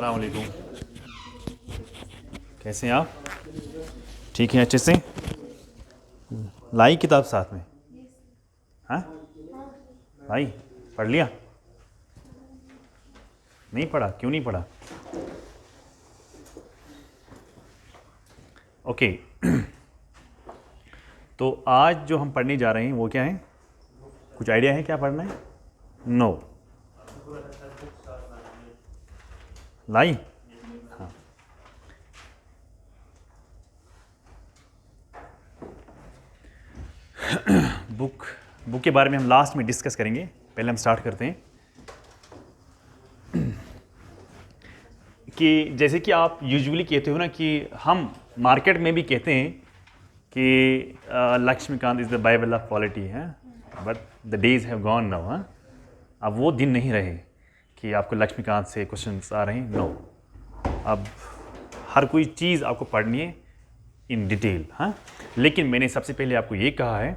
अस्सलाम वालेकुम। कैसे हैं आप? ठीक हैं अच्छे से? लाई किताब साथ में? हाँ लाई, पढ़ लिया? नहीं पढ़ा? क्यों नहीं पढ़ा? ओके। तो आज जो हम पढ़ने जा रहे हैं वो क्या है? कुछ आइडिया है क्या पढ़ना है? नो। लाई? हाँ। बुक के बारे में हम लास्ट में डिस्कस करेंगे, पहले हम स्टार्ट करते हैं कि जैसे कि आप यूजुअली कहते हो ना कि हम मार्केट में भी कहते हैं कि Laxmikanth is the Bible of polity है, but the days have gone now. हाँ, अब वो दिन नहीं रहे कि आपको लक्ष्मीकांत से क्वेश्चंस आ रहे हैं। नो, अब हर कोई चीज़ आपको पढ़नी है इन डिटेल। हाँ, लेकिन मैंने सबसे पहले आपको ये कहा है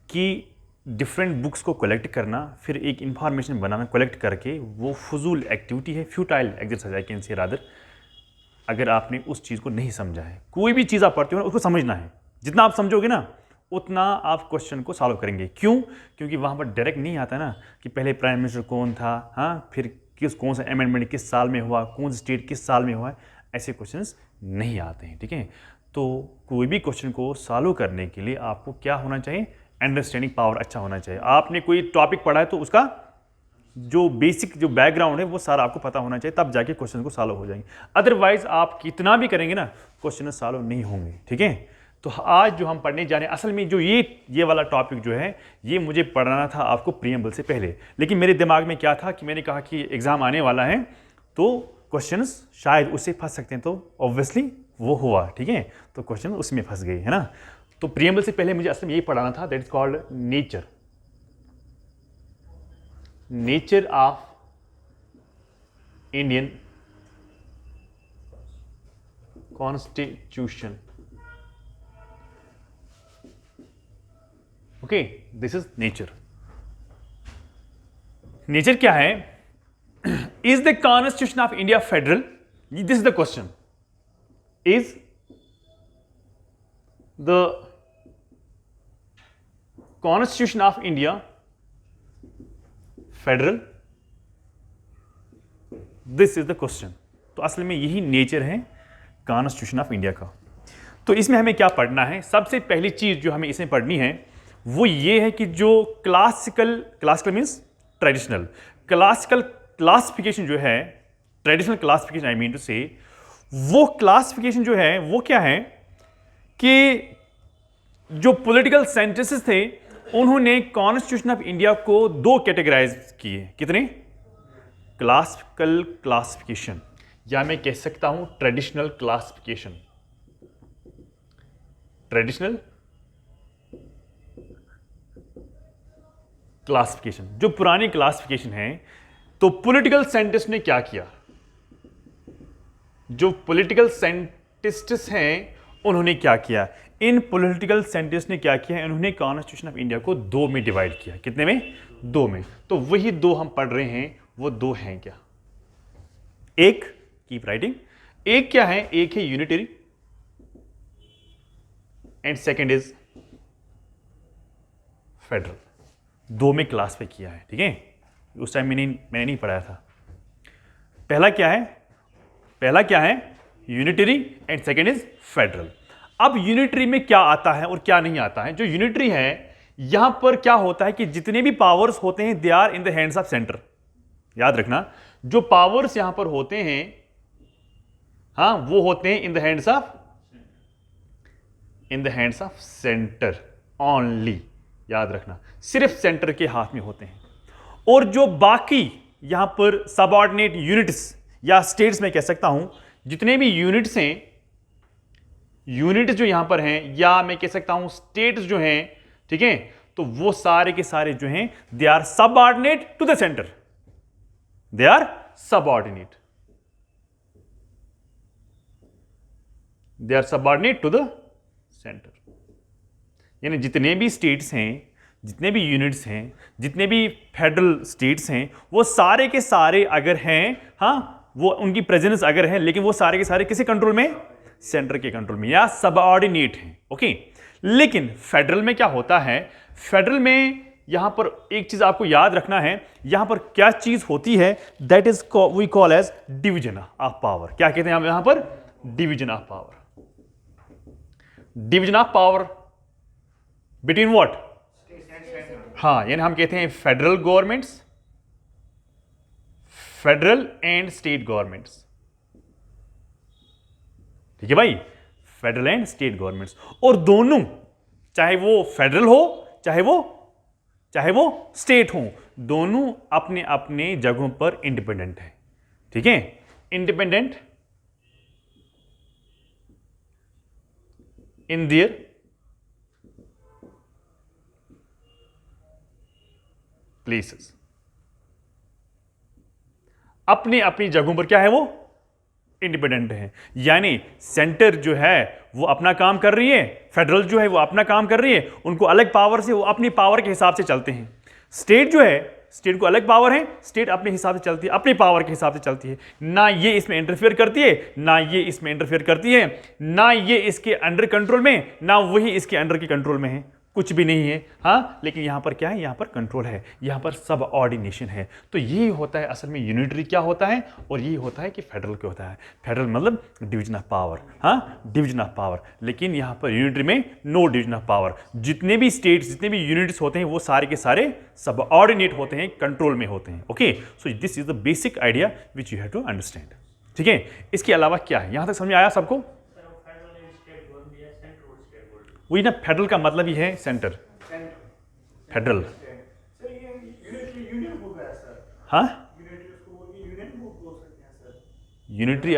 कि डिफरेंट बुक्स को कलेक्ट करना, फिर एक इंफॉर्मेशन बनाना, कलेक्ट करके वो फजूल एक्टिविटी है, futile exercise I can say rather, अगर आपने उस चीज़ को नहीं समझा है। कोई भी चीज़ आप पढ़ते हो ना उसको समझना है, जितना आप समझोगे ना उतना आप क्वेश्चन को सॉल्व करेंगे। क्यों? क्योंकि वहाँ पर डायरेक्ट नहीं आता ना कि पहले प्राइम मिनिस्टर कौन था, हाँ, फिर कौन सा अमेंडमेंट किस साल में हुआ, कौन सी स्टेट किस साल में हुआ है, ऐसे क्वेश्चंस नहीं आते हैं। ठीक है, तो कोई भी क्वेश्चन को सॉल्व करने के लिए आपको क्या होना चाहिए? अंडरस्टैंडिंग पावर अच्छा होना चाहिए। आपने कोई टॉपिक पढ़ा है तो उसका जो बेसिक जो बैकग्राउंड है वो सारा आपको पता होना चाहिए, तब जाके क्वेश्चन को सॉल्व हो जाएंगे। अदरवाइज आप कितना भी करेंगे ना क्वेश्चन सॉल्व नहीं होंगे। ठीक है, तो आज जो हम पढ़ने जा रहे हैं, असल में जो ये वाला टॉपिक जो है ये मुझे पढ़ाना था आपको प्रीएम्बल से पहले, लेकिन मेरे दिमाग में क्या था कि मैंने कहा कि एग्जाम आने वाला है तो क्वेश्चंस शायद उससे फंस सकते हैं, तो ऑब्वियसली वो हुआ। ठीक है, तो क्वेश्चन उसमें फंस गए, है ना। तो प्रीएम्बल से पहले मुझे असल में यही पढ़ाना था, that is called nature of Indian constitution. Okay, this is nature. Nature क्या है? Is the constitution of India federal? This is the question. Is the constitution of India federal? This is the question. तो असल में यही nature है constitution of India का। तो इसमें हमें क्या पढ़ना है? सबसे पहली चीज जो हमें इसमें पढ़नी है वो ये है कि जो classical means traditional, classical classification जो है, traditional classification I mean to say, वो क्लासिफिकेशन जो है वो क्या है कि जो पॉलिटिकल साइंटिस्ट थे उन्होंने कॉन्स्टिट्यूशन ऑफ इंडिया को दो कैटेगराइज किए। कितने? क्लासिकल क्लासिफिकेशन, या मैं कह सकता हूं ट्रेडिशनल क्लासिफिकेशन। ट्रेडिशनल क्लासिफिकेशन जो पुरानी क्लासिफिकेशन है। तो पॉलिटिकल साइंटिस्ट ने क्या किया? जो पॉलिटिकल साइंटिस्ट्स हैं उन्होंने क्या किया? इन पॉलिटिकल साइंटिस्ट ने क्या किया? इन्होंने कॉन्स्टिट्यूशन ऑफ इंडिया को दो में डिवाइड किया। कितने में? दो में। तो वही दो हम पढ़ रहे हैं। वो दो हैं क्या? एक, कीप राइटिंग, एक क्या है? एक है unitary and second is federal. दो में क्लासिफाई किया है। ठीक है, उस टाइम मैंने नहीं पढ़ाया था। पहला क्या है? Unitary and second is federal. अब यूनिटरी में क्या आता है और क्या नहीं आता है? जो यूनिटरी है यहां पर क्या होता है कि जितने भी पावर्स होते हैं they are in the hands of centre. याद रखना, जो पावर्स यहां पर होते हैं, हाँ, वो होते हैं इन the hands of centre only. याद रखना, सिर्फ सेंटर के हाथ में होते हैं। और जो बाकी यहां पर सबऑर्डिनेट यूनिट्स या स्टेट्स में कह सकता हूं, जितने भी यूनिट्स हैं, यूनिट्स जो यहां पर हैं, या मैं कह सकता हूं स्टेट्स जो हैं, ठीक है, तो वो सारे के सारे जो हैं they are subordinate to the centre. They are subordinate, they are subordinate to the centre. यानी जितने भी स्टेट्स हैं, जितने भी यूनिट्स हैं, जितने भी फेडरल स्टेट्स हैं, वो सारे के सारे अगर हैं, हाँ, वो उनकी प्रेजेंस अगर है, लेकिन वो सारे के सारे किसी कंट्रोल में, सेंटर के कंट्रोल में या सबऑर्डिनेट हैं। ओके, लेकिन फेडरल में क्या होता है, फेडरल में यहां पर एक चीज आपको याद रखना है, यहां पर क्या चीज होती है, that is we call as division of power. क्या कहते हैं हम यहां पर, division of power. Division of power between what, हाँ, यानी हम कहते हैं federal governments, federal and state governments. ठीक है भाई, फेडरल एंड स्टेट गवर्नमेंट्स, और दोनों चाहे वो फेडरल हो चाहे वो स्टेट हो, दोनों अपने अपने जगहों पर इंडिपेंडेंट है। ठीक है, इंडिपेंडेंट इन देयर प्लेसेस, अपनी अपनी जगहों पर क्या है, वो इंडिपेंडेंट है। यानी सेंटर जो है वो अपना काम कर रही है, फेडरल जो है वो अपना काम कर रही है, उनको अलग पावर से, वो अपनी पावर के हिसाब से चलते हैं। स्टेट जो है, स्टेट को अलग पावर है, स्टेट अपने हिसाब से चलती है, अपनी पावर के हिसाब से चलती है। ना ये इसमें इंटरफेयर करती है, ना ये इसमें इंटरफेयर करती है, ना ये इसके अंडर कंट्रोल में, ना वही इसके अंडर के कंट्रोल में है, कुछ भी नहीं है। हाँ, लेकिन यहां पर क्या है, यहां पर कंट्रोल है, यहां पर सब ऑर्डिनेशन है। तो ये होता है असल में यूनिटरी क्या होता है, और ये होता है कि फेडरल क्या होता है। फेडरल मतलब डिवीजन ऑफ पावर, हाँ, डिवीजन ऑफ पावर। लेकिन यहां पर यूनिटरी में नो डिवीजन ऑफ पावर। जितने भी स्टेट्स, जितने भी यूनिट्स होते हैं, वो सारे के सारे सब ऑर्डिनेट होते हैं, कंट्रोल में होते हैं। Okay, so this is the basic idea which you have to understand. ठीक है, इसके अलावा क्या है, यहां तक समझ में आया सबको? वही ना, फेडरल का मतलब ही है सेंटर, फेडरल। हाँ, यूनिटरी,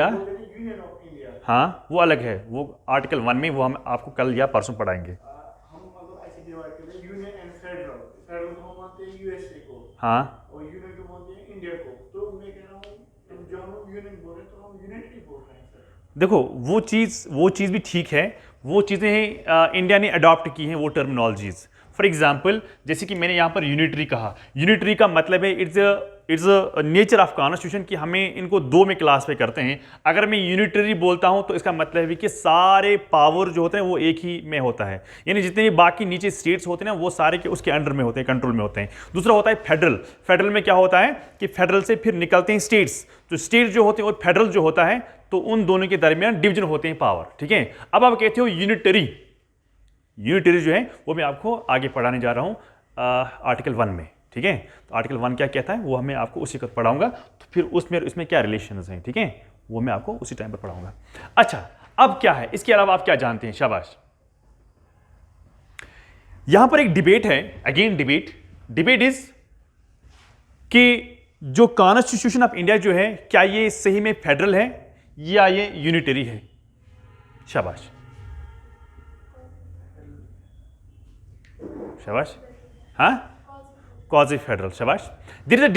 हाँ, वो अलग है, वो आर्टिकल 1 में, वो हम आपको कल या परसों पढ़ाएंगे। हाँ, और यूनियन को बोलते हैं इंडिया को, तो मैं कह रहा हूँ जब हम यूनियन बोल रहे हैं तो हम यूनिटरी बोल रहे हैं सर। देखो, वो चीज़ भी ठीक है, वो चीज़ें इंडिया ने अडॉप्ट की हैं, वो टर्मिनोलॉजीज। फॉर एग्जाम्पल, जैसे कि मैंने यहाँ पर यूनिटरी कहा, यूनिटरी का मतलब है it's a nature of constitution कि हमें इनको दो में क्लास पे करते हैं। अगर मैं यूनिटरी बोलता हूँ तो इसका मतलब है कि सारे पावर जो होते हैं वो एक ही में होता है, यानी जितने भी बाकी नीचे स्टेट्स होते हैं ना, वो सारे के उसके अंडर में होते हैं, कंट्रोल में होते हैं। दूसरा होता है फेडरल। फेडरल में क्या होता है कि फेडरल से फिर निकलते हैं स्टेट्स, तो स्टेट जो होते हैं और फेडरल जो होता है, तो उन दोनों के दरमियान डिवीजन होते हैं पावर। ठीक है, अब आप कहते हो यूनिटरी। यूनिटरी जो है वो मैं आपको आगे पढ़ाने जा रहा हूँ आर्टिकल 1 में। ठीक है, तो आर्टिकल 1 क्या कहता है वो हमें आपको उसी को पढ़ाऊंगा, तो फिर उसमें क्या रिलेशंस हैं, ठीक है, वो मैं आपको उसी टाइम पर पढ़ाऊंगा। अच्छा, अब क्या है, इसके अलावा आप क्या जानते हैं? शाबाश। यहां पर एक डिबेट है, अगेन डिबेट इज कि जो कॉन्स्टिट्यूशन ऑफ इंडिया जो है, क्या ये सही में फेडरल है या ये यूनिटरी है? शाबाश शाबाश, हाँ, क्वाज़ी फेडरल, शाबाश। देयर इज अ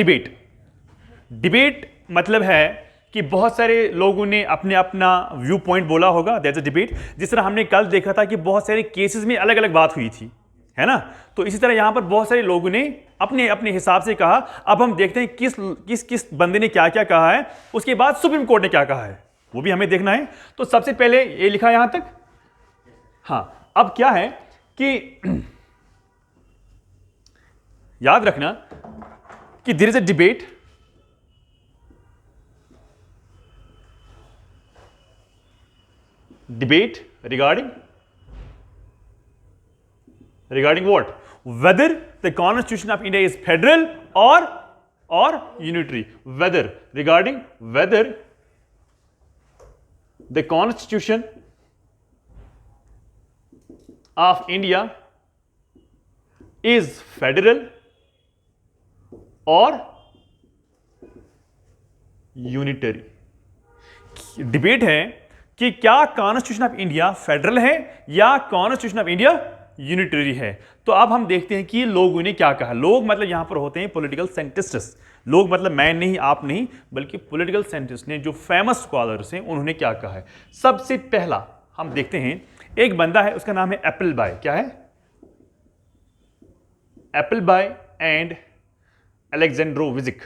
डिबेट मतलब है कि बहुत सारे लोगों ने अपने अपना व्यू पॉइंट बोला होगा, देयर इज अ डिबेट। जिस तरह हमने कल देखा था कि बहुत सारे केसेस में अलग अलग बात हुई थी, है ना, तो इसी तरह यहां पर बहुत सारे लोगों ने अपने अपने हिसाब से कहा। अब हम देखते हैं किस बंदे ने क्या क्या कहा है, उसके बाद सुप्रीम कोर्ट ने क्या कहा है, वो भी हमें देखना है। तो सबसे पहले ये लिखा यहां तक, हाँ। अब क्या है कि याद रखना कि there is a debate regarding what, whether the constitution of India is federal or unitary, regarding whether the constitution of India is federal और यूनिटरी। डिबेट है कि क्या कॉन्स्टिट्यूशन ऑफ इंडिया फेडरल है या कॉन्स्टिट्यूशन ऑफ इंडिया यूनिटरी है। तो अब हम देखते हैं कि लोगों ने क्या कहा। लोग मतलब यहां पर होते हैं पॉलिटिकल साइंटिस्ट्स। लोग मतलब मैं नहीं, आप नहीं, बल्कि पॉलिटिकल साइंटिस्ट ने, जो फेमस स्कॉलर्स हैं, उन्होंने क्या कहा है। सबसे पहला हम देखते हैं, एक बंदा है, उसका नाम है एप्पलबाय। क्या है? एप्पलबाय एंड अलेक्जेंड्रोविजिक।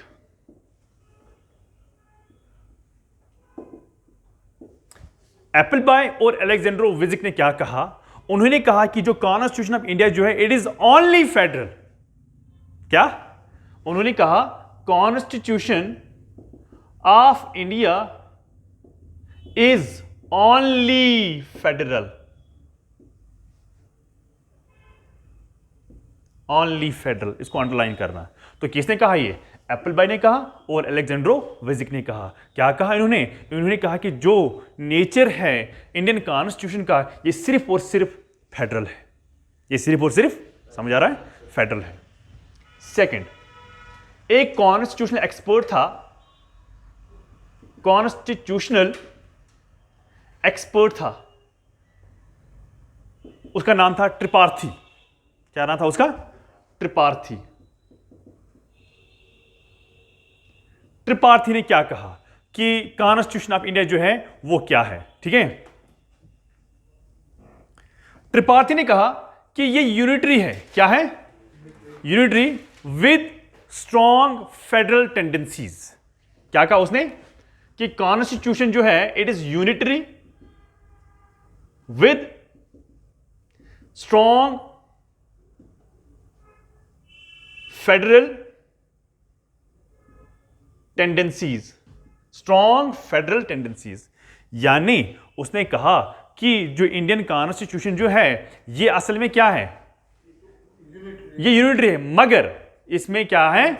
एप्पलबाय और अलेक्जेंड्रो विजिक ने क्या कहा? उन्होंने कहा कि जो कॉन्स्टिट्यूशन ऑफ इंडिया जो है इट इज ओनली फेडरल। क्या उन्होंने कहा? Constitution of India is only federal, only federal, इसको अंडरलाइन करना। तो किसने कहा? ये एप्पलबाय ने कहा और अलेक्जेंड्रो विजिक ने कहा। क्या कहा इन्होंने कहा कि जो नेचर है इंडियन कॉन्स्टिट्यूशन का ये सिर्फ और सिर्फ फेडरल है, ये सिर्फ और सिर्फ, समझ आ रहा है, फेडरल है। सेकंड, एक कॉन्स्टिट्यूशनल एक्सपर्ट था, कॉन्स्टिट्यूशनल एक्सपर्ट था, उसका नाम था त्रिपार्थी। क्या नाम था उसका? त्रिपार्थी। त्रिपार्थी ने क्या कहा कि कॉन्स्टिट्यूशन ऑफ इंडिया जो है वो क्या है? ठीक है, त्रिपार्थी ने कहा कि ये यूनिटरी है। क्या है? Unitary with strong federal tendencies. क्या कहा उसने? कि कॉन्स्टिट्यूशन जो है it is unitary with strong federal tendencies, strong federal tendencies. यानी उसने कहा कि जो इंडियन कॉन्स्टिट्यूशन जो है ये असल में क्या है? ये यूनिटरी है, मगर इसमें क्या है?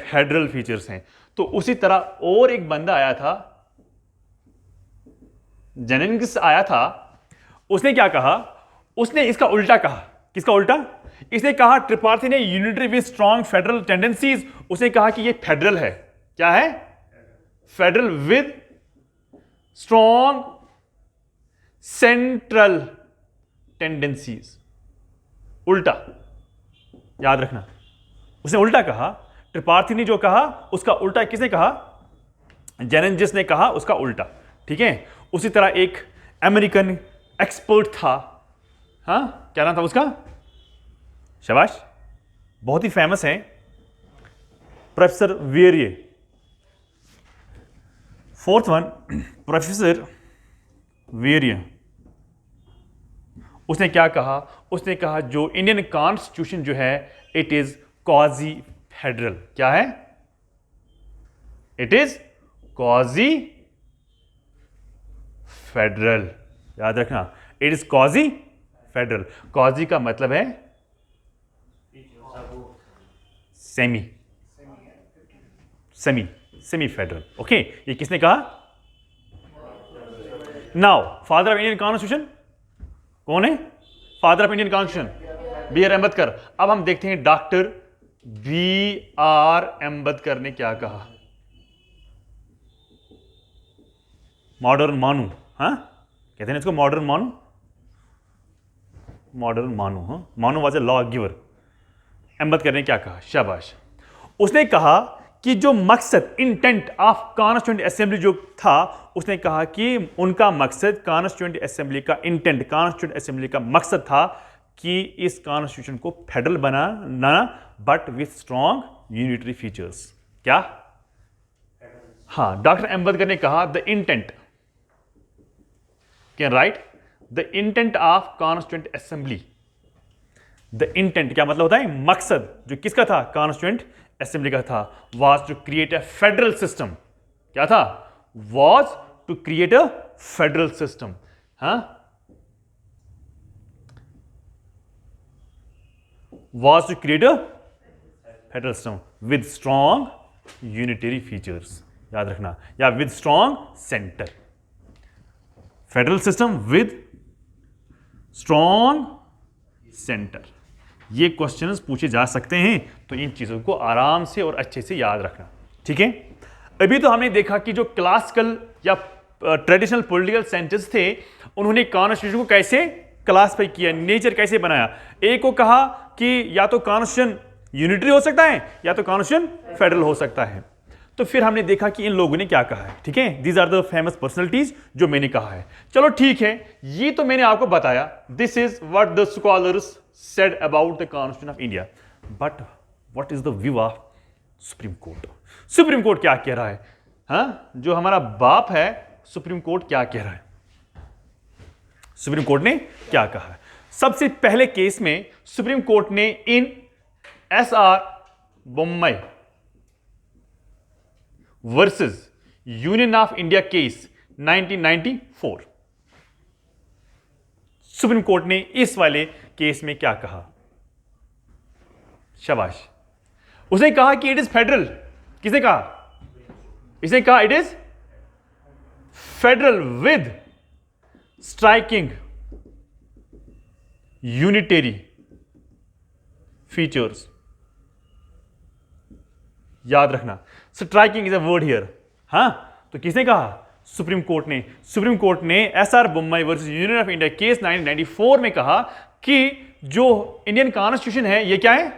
फेडरल फीचर्स हैं। तो उसी तरह और एक बंदा आया था, जेनिंग्स आया था, उसने क्या कहा? उसने इसका उल्टा कहा। किसका उल्टा? इसने कहा, त्रिपार्थी ने unitary with strong federal tendencies, उसने कहा कि ये फेडरल है। क्या है? Federal with strong central tendencies. उल्टा, याद रखना, उसने उल्टा कहा। त्रिपार्थी ने जो कहा उसका उल्टा किसने कहा? जेनेंजिस ने कहा उसका उल्टा। ठीक है, उसी तरह एक अमेरिकन एक्सपर्ट था, हाँ, क्या नाम था उसका? शाबाश, बहुत ही फेमस है, professor Wheare. Fourth one, professor Wheare. उसने क्या कहा? उसने कहा जो इंडियन कॉन्स्टिट्यूशन जो है इट इज क्वाजी फेडरल। क्या है? It is quasi federal. याद रखना, it is quasi federal. Quasi का मतलब है semi, semi, semi federal. Okay, ये किसने कहा? Now father of Indian constitution कौन है? Father of Indian constitution B R Ambedkar. अब हम देखते हैं डॉक्टर बी आर अम्बेडकर ने क्या कहा। मॉडर्न मानू, हाँ, कहते हैं इसको मॉडर्न मानू, मॉडर्न मानू। हाँ, मानू was a law giver. Ambedkar ने क्या कहा? शाबाश। उसने कहा कि जो मकसद, इंटेंट ऑफ कॉन्स्टिट्यूएंट असेंबली जो था, उसने कहा कि उनका मकसद, कॉन्स्टिट्यूएंट असेंबली का इंटेंट, कॉन्स्टिट्यूएंट असेंबली का मकसद था कि इस कॉन्स्टिट्यूशन को federal banana, but with strong unitary features. क्या? हाँ, डॉक्टर अम्बेडकर ने कहा the intent, can write the intent of constituent assembly. The intent क्या मतलब होता है? मकसद जो किसका था? कॉन्स्टिट्यूएंट असेंबली का था, was to create a federal system. क्या था? Was to create a federal system. हाँ, was to create a federal system with strong unitary features. याद रखना, या with strong center. Federal system with strong center. ये questions पूछे जा सकते हैं, तो इन चीज़ों को आराम से और अच्छे से याद रखना। ठीक है, अभी तो हमने देखा कि जो क्लासिकल या ट्रेडिशनल पॉलिटिकल साइंटिस्ट थे, उन्होंने कॉन्स्टिट्यूशन को कैसे क्लासिफाई किया, नेचर कैसे बनाया। एक को कहा कि या तो कॉन्स्टिट्यूशन यूनिटरी हो सकता है या तो कॉन्स्टिट्यूशन फेडरल हो सकता है। तो फिर हमने देखा कि इन लोगों ने क्या कहा है। ठीक है, these are the famous personalities जो मैंने कहा है। चलो ठीक है, ये तो मैंने आपको बताया, this is what the scholars said about the Constitution of India, but what is the view of Supreme Court? Supreme court क्या कह रहा है? हाँ, जो हमारा बाप है, सुप्रीम कोर्ट क्या कह रहा है? सुप्रीम कोर्ट ने क्या कहा है? सबसे पहले केस में सुप्रीम कोर्ट ने इन SR Bommai versus Union of India case 1994, supreme court ने इस वाले केस में क्या कहा? शाबाश। उसने कहा कि इट इज फेडरल। किसने कहा? इसने कहा it is federal with striking unitary features. याद रखना, striking is a word here. हां, तो किसने कहा? सुप्रीम कोर्ट ने। सुप्रीम कोर्ट ने SR Bommai versus Union of India case 1994 में कहा कि जो इंडियन कॉन्स्टिट्यूशन है ये क्या है?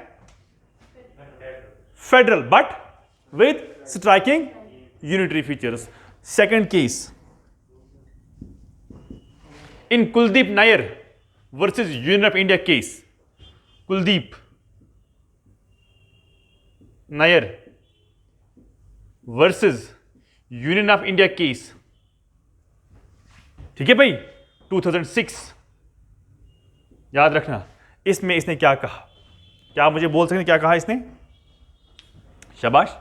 Federal but with striking unitary features. Second case in Kuldeep Nair versus Union of India case, Kuldeep Nair versus Union of India case, ठीक है भाई, 2006। याद रखना, इसमें इसने क्या कहा? क्या आप मुझे बोल सकते हैं क्या कहा इसने? शाबाश।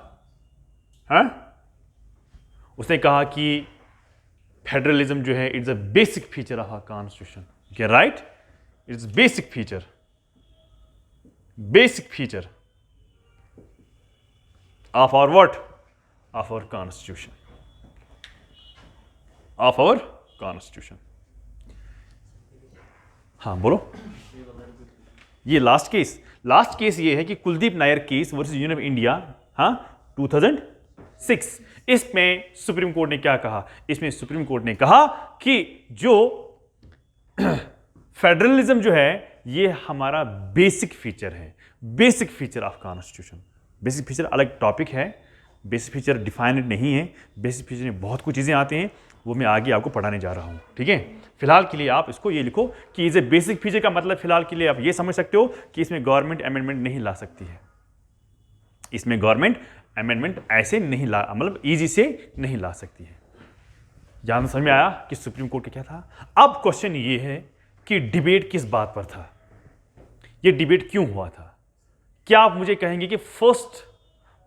हाँ, उसने कहा कि फेडरलिज्म जो है it's a basic feature of our constitution. Okay, right, it's basic feature, basic feature of our what? Of our constitution, of our constitution. हाँ बोलो। ये लास्ट केस ये है कि Kuldip Nayar case versus Union of India, हाँ, 2006। इसमें सुप्रीम कोर्ट ने क्या कहा? इसमें सुप्रीम कोर्ट ने कहा कि जो फेडरलिज्म जो है ये हमारा बेसिक फीचर है, basic feature of constitution. Basic feature अलग टॉपिक है, बेसिक फीचर डिफाइंड नहीं है। बेसिक फीचर में बहुत कुछ चीज़ें आती हैं, वो मैं आगे आपको पढ़ाने जा रहा हूं, ठीक है। फिलहाल के लिए आप इसको ये लिखो कि इसे बेसिक फीचर का मतलब फिलहाल के लिए आप ये समझ सकते हो कि इसमें गवर्नमेंट अमेंडमेंट नहीं ला सकती है। इसमें गवर्नमेंट अमेंडमेंट ऐसे नहीं ला, मतलब ईजी से नहीं ला सकती है। यहां समझ में आया कि सुप्रीम कोर्ट का क्या था? अब क्वेश्चन ये है कि डिबेट किस बात पर था? ये डिबेट क्यों हुआ था? क्या आप मुझे कहेंगे कि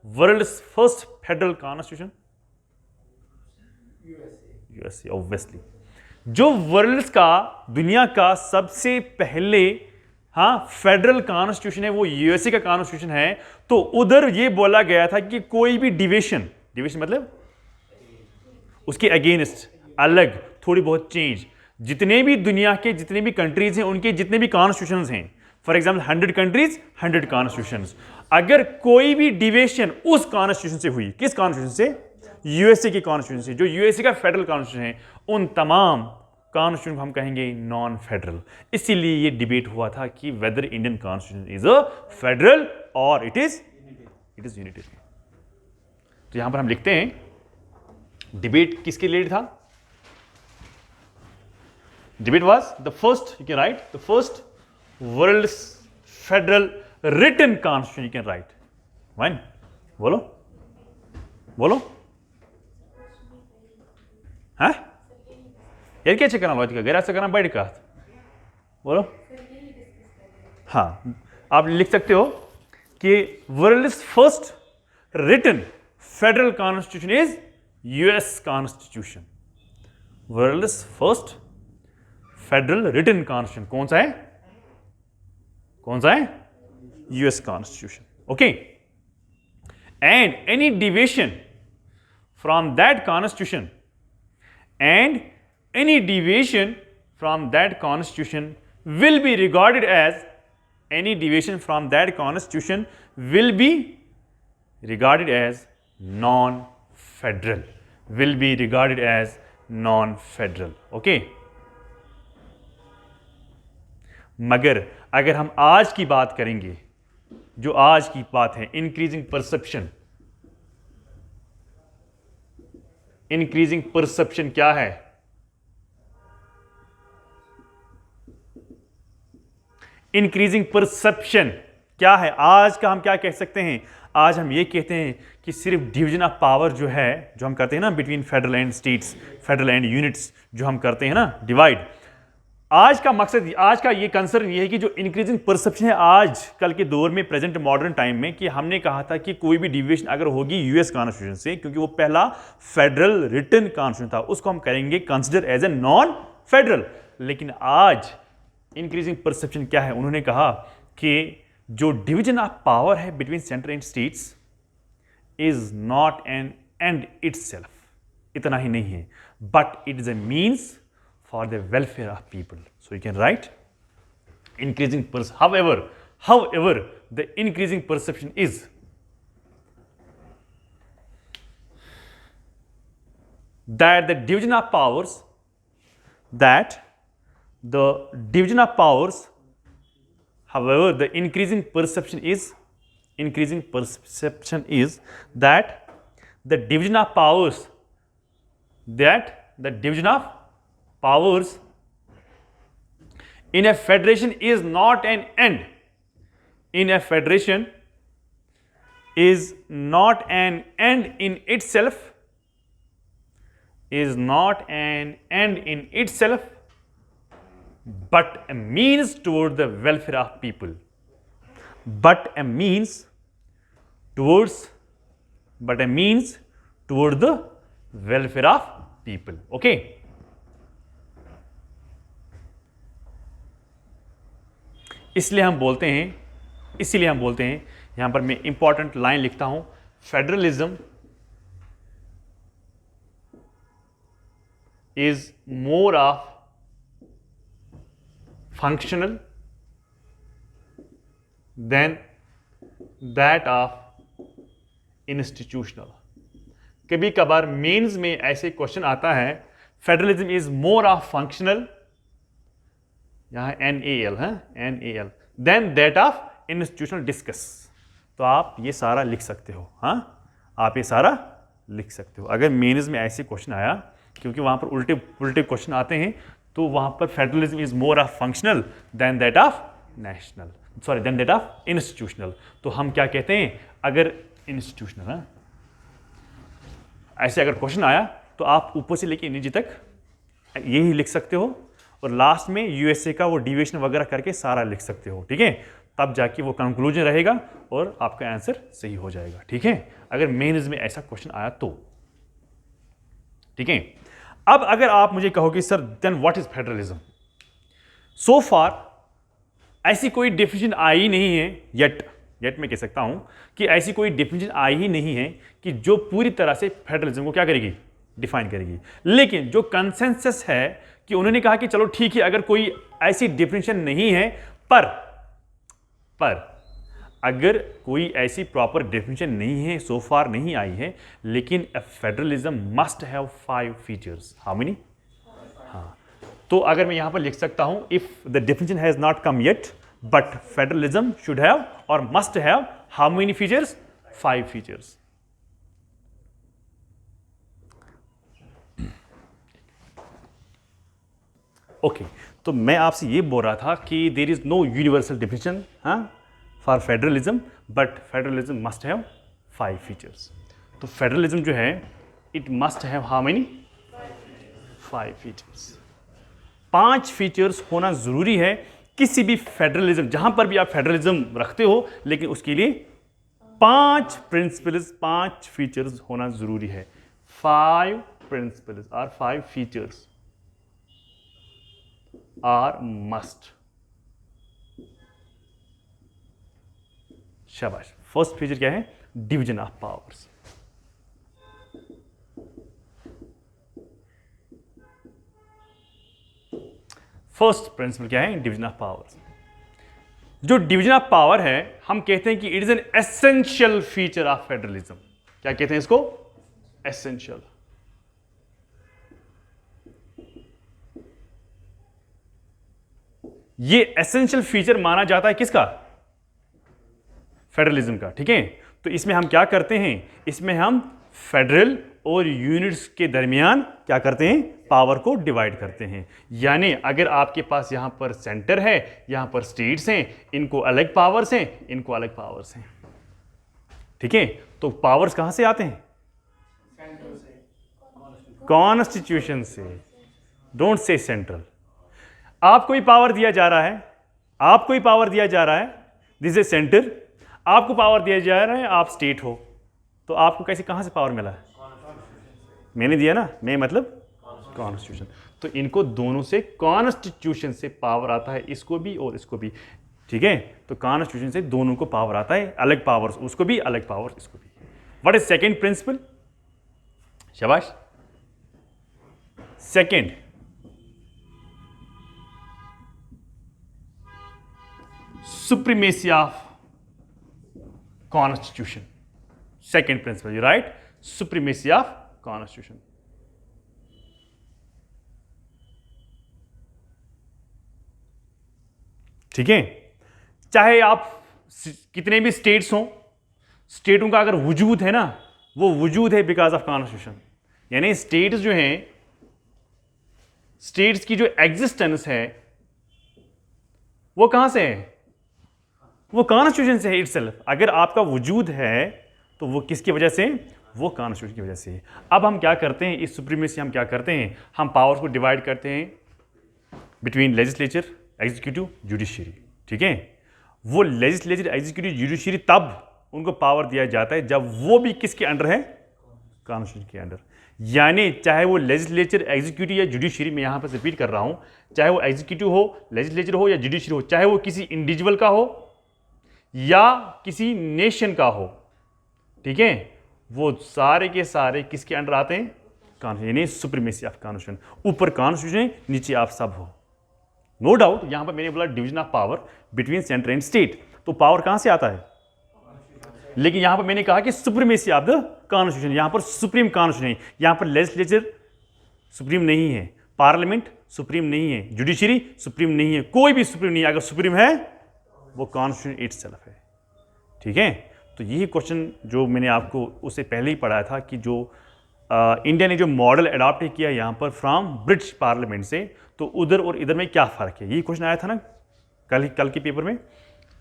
world's first federal constitution? USA obviously. जो वर्ल्ड का, दुनिया का सबसे पहले, हाँ, फेडरल कॉन्स्टिट्यूशन है वो यूएसए का कॉन्स्टिट्यूशन है। तो उधर ये बोला गया था कि कोई भी डिविजन मतलब उसके अगेंस्ट, अलग, थोड़ी बहुत चेंज, जितने भी दुनिया के जितने भी कंट्रीज हैं उनके जितने भी कॉन्स्टिट्यूशंस हैं, फॉर एग्जाम्पल 100 कंट्रीज 100 कॉन्स्टिट्यूशंस, अगर कोई भी डिविजन उस कॉन्स्टिट्यूशन से हुई, किस कॉन्स्टिट्यूशन से? यूएसए की कॉन्स्टिट्यूशन से, जो यूएसए का फेडरल कॉन्स्टिट्यूशन है, उन तमाम कॉन्स्टिट्यूशन को हम कहेंगे नॉन फेडरल। इसीलिए ये डिबेट हुआ था कि whether Indian constitution is a federal और इट इज यूनिटरी। तो यहां पर हम लिखते हैं डिबेट किसके लिए था? Debate was the first, you can write, the first world's federal written constitution, you can write. वाइन बोलो बोलो। हाँ, यार क्या चेक करना लॉजिक गैर ऐसा करना बैठ का बोलो। हाँ, आप लिख सकते हो कि world's first written federal constitution is US constitution. World's first federal written constitution कौन सा है? कौन सा है? US constitution. Okay, and any deviation from that constitution and any deviation from that constitution will be regarded as non-federal, okay? मगर अगर हम आज की बात करेंगे, जो आज की बात है, इंक्रीजिंग परसेप्शन क्या है? इंक्रीजिंग परसेप्शन क्या है? आज का हम क्या कह सकते हैं? आज हम ये कहते हैं कि सिर्फ डिवीजन ऑफ पावर जो है, जो हम करते हैं ना between federal and states, federal and units, जो हम करते हैं ना डिवाइड, आज का मकसद, आज का ये कंसर्न ये है कि जो इंक्रीजिंग परसेप्शन है आज कल के दौर में, प्रेजेंट मॉडर्न टाइम में, कि हमने कहा था कि कोई भी डिविएशन अगर होगी यूएस कॉन्स्टिट्यूशन से, क्योंकि वो पहला फेडरल रिटन कॉन्स्टिट्यूशन था, उसको हम करेंगे consider as a non federal. लेकिन आज इंक्रीजिंग परसेप्शन क्या है, उन्होंने कहा कि जो डिवीजन ऑफ पावर है between centre and states is not an and itself, इतना ही नहीं है, but it is a means for the welfare of people. So you can write increasing however the increasing perception is that the division of powers however the increasing perception is that the division of powers in a federation is not an end. In a federation is not an end in itself, but a means toward the welfare of people. But a means toward the welfare of people. Okay. इसीलिए हम बोलते हैं, यहां पर मैं important line लिखता हूं, federalism is more of functional than that of institutional. कभी कभार मेंस में ऐसे क्वेश्चन आता है, federalism is more of functional, यहां NAL है, NAL than that of institutional discuss. तो आप ये सारा लिख सकते हो, आप ये सारा लिख सकते हो अगर मेंस में ऐसे क्वेश्चन आया, क्योंकि वहां पर उल्टे क्वेश्चन आते हैं, तो वहां पर federalism is more of functional than that of than that of institutional. तो हम क्या कहते हैं, अगर इंस्टीट्यूशनल ऐसे अगर क्वेश्चन आया तो आप ऊपर से लेके नीचे तक यही लिख सकते हो, और लास्ट में यूएसए का वो डिविएशन वगैरह करके सारा लिख सकते हो, ठीक है। तब जाके वो कंक्लूजन रहेगा और आपका आंसर सही हो जाएगा, ठीक है, अगर मेंस में ऐसा क्वेश्चन आया तो, ठीक है। अब अगर आप मुझे कहो कि sir then what is federalism, so far ऐसी कोई डेफिनेशन आई नहीं है, येट मैं कह सकता हूं कि ऐसी कोई डेफिनेशन आई ही नहीं है कि जो पूरी तरह से फेडरलिज्म को क्या करेगी, डिफाइन करेगी। लेकिन जो कंसेंसस है कि उन्होंने कहा कि चलो ठीक है, अगर कोई ऐसी डेफिनेशन नहीं है, पर अगर कोई ऐसी प्रॉपर डेफिनेशन नहीं है, सो फार नहीं आई है, लेकिन federalism must have 5 features. How many? तो अगर मैं यहां पर लिख सकता हूं, if the definition has not come yet, but federalism should have और must have how many features? 5 features. Okay, तो मैं आपसे ये बोल रहा था कि there is no universal definition for federalism, but federalism must have 5 features. तो फेडरलिज्म जो है, it must have how many? 5 features. 5 features होना जरूरी है किसी भी फेडरलिज्म, जहां पर भी आप फेडरलिज्म रखते हो, लेकिन उसके लिए 5 प्रिंसिपल्स, 5 फीचर्स होना जरूरी है। 5 प्रिंसिपल्स और 5 फीचर्स आर मस्ट। शाबाश। फर्स्ट फीचर क्या है? Division of powers. First principle क्या है? Division of powers. जो डिवीजन ऑफ पावर है, हम कहते हैं कि it is an essential feature of federalism. क्या कहते हैं इसको? एसेंशियल। ये एसेंशियल फीचर माना जाता है किसका? फेडरलिज्म का, ठीक है। तो इसमें हम क्या करते हैं? इसमें हम फेडरल और यूनिट्स के दरमियान क्या करते हैं? पावर को डिवाइड करते हैं। यानी अगर आपके पास यहां पर सेंटर है, यहां पर स्टेट्स हैं, इनको अलग पावर्स हैं, इनको अलग पावर्स हैं, ठीक है। तो पावर्स कहां से आते हैं? कॉन्स्टिट्यूशन से। Don't say central. आपको ही पावर दिया जा रहा है, आपको ही पावर दिया जा रहा है, दिस इज सेंटर, आपको पावर दिया जा रहा है, आप स्टेट हो, तो आपको कैसे कहां से पावर मिला है? मैंने दिया ना, मैं मतलब कॉन्स्टिट्यूशन। तो इनको दोनों से, कॉन्स्टिट्यूशन से पावर आता है, इसको भी और इसको भी, ठीक है? तो कॉन्स्टिट्यूशन से दोनों को पावर आता है, अलग पावर उसको भी, अलग पावर इसको भी। What is second principle? शाबाश। Second, supremacy of constitution. Second principle, you right? Supremacy of constitution. ठीक है? चाहे आप कितने भी स्टेट्स हों, स्टेटों का अगर वजूद है ना, वो वजूद है बिकॉज ऑफ कॉन्स्टिट्यूशन। यानी स्टेट्स जो हैं, स्टेट्स की जो एग्जिस्टेंस है वो कहां से है? वो कॉन्स्टिट्यूशन से है इटसेल्फ। अगर आपका वजूद है तो वो किसकी वजह से? वो कॉन्स्टिट्यूशन की वजह से। अब हम क्या करते हैं, इस सुप्रीमेसी हम क्या करते हैं, हम पावर्स को डिवाइड करते हैं बिटवीन लेजिस्लेचर, एग्जीक्यूटिव, जुडिशरी। ठीक है? वो लेजिस्लेचर, एग्जीक्यूटिव, जुडिशरी तब उनको पावर दिया जाता है जब वो भी किसके अंडर है? कॉन्स्टिट्यूशन के अंडर। यानी चाहे वो लेजिस्लेचर, एग्जीक्यूटिव या जुडिशरी, मैं यहां पर रिपीट कर रहा हूं, चाहे वो एग्जीक्यूटिव हो, लेजिस्लेचर हो या जुडिशरी हो, चाहे वो किसी इंडिविजुअल का हो या किसी नेशन का हो, ठीक है, वो सारे के सारे किसके अंडर आते हैं? कॉन्स्टिट्यूशन। यानी सुप्रीमेसी ऑफ कॉन्स्टिट्यूशन। ऊपर कॉन्स्टिट्यूशन, नीचे आप सब हो। नो डाउट यहां पर मैंने बोला division of power between centre and state, तो पावर कहां से आता है? लेकिन यहां पर मैंने कहा कि सुप्रीमेसी ऑफ द कॉन्स्टिट्यूशन, यहां पर सुप्रीम कॉन्स्टिट्यूशन है, यहां पर लेजिस्लेचर सुप्रीम नहीं है, पार्लियामेंट सुप्रीम नहीं है, जुडिशरी सुप्रीम नहीं है, कोई भी सुप्रीम नहीं है। अगर सुप्रीम है वो कॉन्स्टिट्यूशन इटसेल्फ है। ठीक है? तो यही क्वेश्चन जो मैंने आपको उससे पहले ही पढ़ाया था कि जो इंडिया ने जो मॉडल अडॉप्ट किया यहाँ पर फ्रॉम ब्रिटिश पार्लियामेंट से, तो उधर और इधर में क्या फ़र्क है, यही क्वेश्चन आया था ना कल के पेपर में।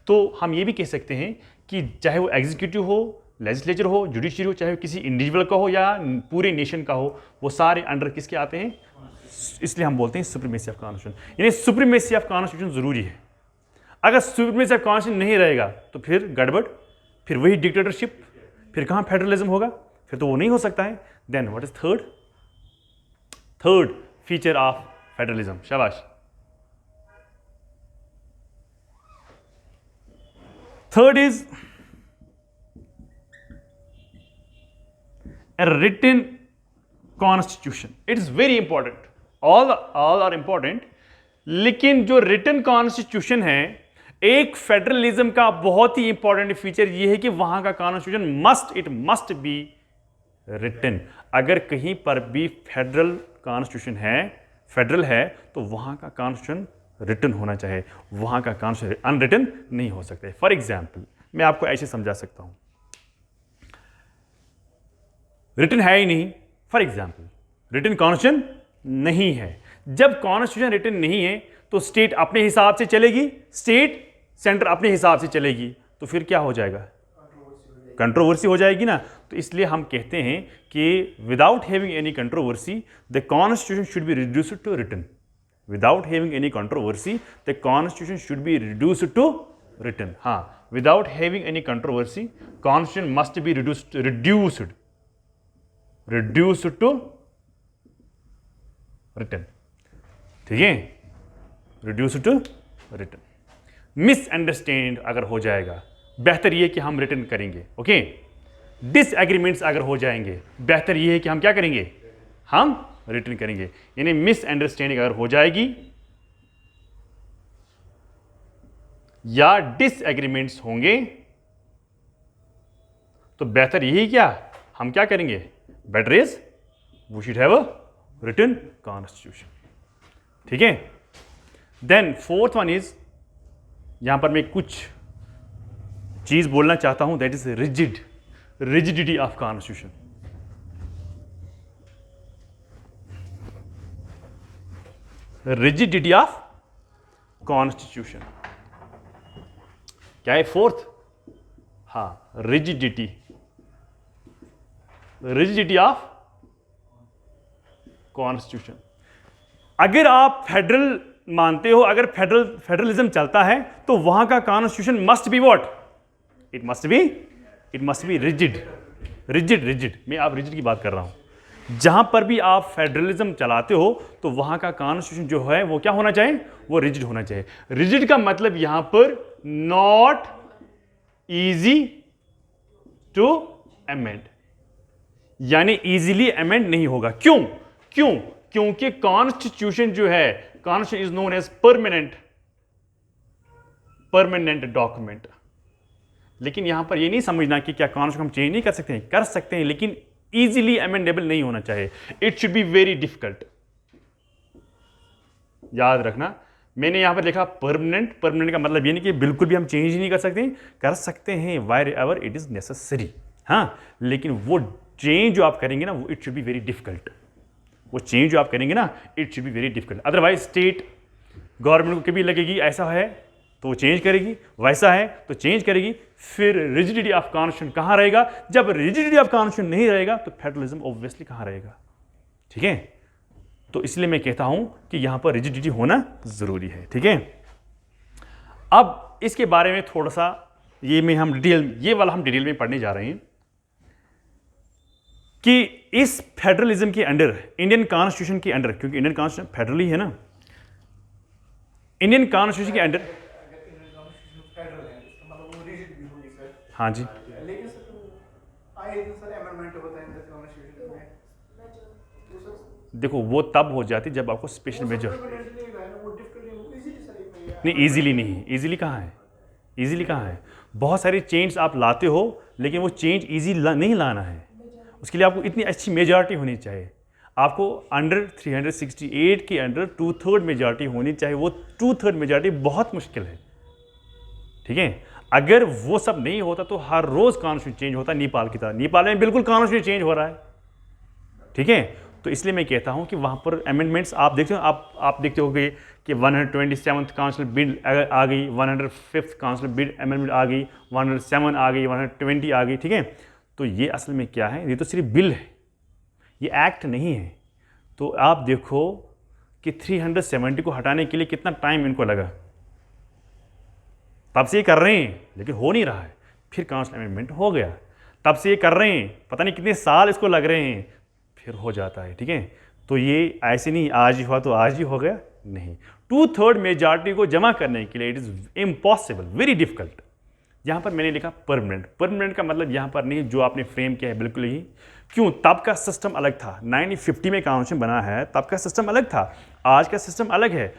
तो हम ये भी कह सकते हैं कि चाहे वो एग्जीक्यूटिव हो, लेजिस्लेचर हो, जुडिशरी हो, चाहे वो किसी इंडिविजुअल का हो या पूरे नेशन का हो, वो सारे अंडर किसके आते हैं? इसलिए हम बोलते हैं सुप्रीमेसी ऑफ कॉन्स्टिट्यूशन। यानी सुप्रीमेसी ऑफ कॉन्स्टिट्यूशन ज़रूरी है। अगर सुप्रीमेसी ऑफ कॉन्स्टिट्यूशन नहीं रहेगा तो फिर गड़बड़, फिर वही डिक्टेटरशिप, फिर कहाँ फेडरलिज्म होगा? फिर तो वो नहीं हो सकता है। Then what is third feature of federalism? शाबाश। Third is a written constitution. It is very important. All are important. लेकिन जो रिटन कॉन्स्टिट्यूशन है, एक फेडरलिज्म का बहुत ही इंपॉर्टेंट फीचर ये है कि वहां का constitution it must be written. अगर कहीं पर भी फेडरल कॉन्स्टिट्यूशन है, फेडरल है, तो वहां का कॉन्स्टिट्यूशन रिटन होना चाहिए, वहां का कॉन्स्टिट्यूशन अनरिटन नहीं हो सकता। फॉर एग्जाम्पल मैं आपको ऐसे समझा सकता हूं, रिटन है ही नहीं, फॉर एग्जाम्पल रिटन कॉन्स्टिट्यूशन नहीं है। जब कॉन्स्टिट्यूशन रिटन नहीं है तो स्टेट अपने हिसाब से चलेगी, स्टेट सेंटर अपने हिसाब से चलेगी, तो फिर क्या हो जाएगा? कंट्रोवर्सी हो जाएगी ना। तो इसलिए हम कहते हैं कि without having any controversy the constitution should be reduced to written. Without having any controversy the constitution should be reduced to written. हाँ, without having any controversy constitution must be reduced to written. ठीक है? Reduced to written. Misunderstand अगर हो जाएगा, बेहतर यह कि हम रिटन करेंगे। ओके? डिसएग्रीमेंट्स अगर हो जाएंगे, बेहतर यह है कि हम क्या करेंगे? हम रिटन करेंगे। यानी मिसअंडरस्टैंडिंग अगर हो जाएगी या डिसएग्रीमेंट्स होंगे तो बेहतर यही क्या हम क्या करेंगे? Better is we should have a written constitution. ठीक है? देन फोर्थ वन इज, यहां पर मैं कुछ चीज बोलना चाहता हूं, that is rigidity of constitution. Rigidity of constitution क्या है? फोर्थ, हाँ, रिजिडिटी ऑफ कॉन्स्टिट्यूशन। अगर आप फेडरल मानते हो अगर फेडरलिज्म चलता है तो वहां का constitution must be what, it must B rigid. मैं आप रिजिड की बात कर रहा हूं। जहां पर भी आप फेडरलिज्म चलाते हो तो वहां का कॉन्स्टिट्यूशन जो है वो क्या होना चाहिए, वो रिजिड होना चाहिए। रिजिड का मतलब यहां पर नॉट इजी टू अमेंड, यानी इजीली अमेंड नहीं होगा। क्योंकि कॉन्स्टिट्यूशन जो है, constitution is known as permanent document. लेकिन यहां पर यह नहीं समझना कि क्या कॉन्स्टिट्यूशन हम चेंज नहीं कर सकते हैं, लेकिन इजीली अमेंडेबल नहीं होना चाहिए। It should be very difficult. याद रखना, मैंने यहां पर लिखा परमानेंट का मतलब ये नहीं कि बिल्कुल भी हम चेंज ही नहीं कर सकते हैं wire ever it is necessary. हाँ, लेकिन वो चेंज जो आप करेंगे ना, वो it should be very difficult. वो चेंज जो आप करेंगे ना, it should be very difficult. Otherwise state government को कभी लगेगी ऐसा है तो वो चेंज करेगी, वैसा है तो चेंज करेगी। फिर रिजिडिटी ऑफ कॉन्स्टिट्यूशन कहां रहेगा? जब रिजिडिटी ऑफ कॉन्स्टिट्यूशन नहीं रहेगा तो फेडरलिज्म ऑब्वियसली कहां रहेगा? ठीक है, तो इसलिए मैं कहता हूं कि यहां पर रिजिडिटी होना जरूरी है। ठीक है, अब इसके बारे में थोड़ा सा ये वाला हम डिटेल में पढ़ने जा रहे हैं कि इस फेडरलिज्म के अंडर, इंडियन कॉन्स्टिट्यूशन के अंडर, क्योंकि इंडियन कॉन्स्टिट्यूशन फेडरल ही है ना, इंडियन कॉन्स्टिट्यूशन के अंडर। हाँ जी, लेकिन सर अमेंडमेंट होता है कॉन्स्टिट्यूशन में, देखो वो तब हो जाती जब आपको स्पेशल मेजर नहीं, इजीली कहाँ है? बहुत सारे चेंज आप लाते हो, लेकिन वो चेंज इजी नहीं लाना है। उसके लिए आपको इतनी अच्छी मेजॉरिटी होनी चाहिए। आपको अंडर 368 के अंडर 2/3 मेजॉरिटी होनी चाहिए। वो 2/3 मेजॉरिटी बहुत मुश्किल है। ठीक है, अगर वो सब नहीं होता तो हर रोज कॉन्स्टिट्यूशन चेंज होता नेपाल की तरह। नेपाल में बिल्कुल कॉन्स्टिट्यूशन चेंज हो रहा है। ठीक है, तो इसलिए मैं कहता हूं कि वहां पर अमेंडमेंट्स आप देखते हो, आप देखते हो कि 127th काउंसिल बिल आ गई, 105th काउंसिल बिल अमेंडमेंट आ गई, 107 आ गई, 120 आ गई। ठीक है, तो ये असल में क्या है? ये तो सिर्फ बिल है, ये एक्ट नहीं है। तो आप देखो कि 370 को हटाने के लिए कितना टाइम इनको लगा। तब से ये कर रहे हैं लेकिन हो नहीं रहा है। फिर काउंसिल अमेंडमेंट हो गया, तब से ये कर रहे हैं, पता नहीं कितने साल इसको लग रहे हैं, फिर हो जाता है। ठीक है, तो ये ऐसे नहीं आज ही हुआ तो आज ही हो गया, नहीं। 2/3 मेजॉरिटी को जमा करने के लिए it is impossible, very difficult. यहाँ पर मैंने लिखा परमानेंट का मतलब यहाँ पर नहीं जो आपने फ्रेम किया है, बिल्कुल ही। क्यों? तब का सिस्टम अलग था। 1950 में कॉन्स्टिट्यूशन बना है, तब का सिस्टम अलग था, आज का सिस्टम अलग है।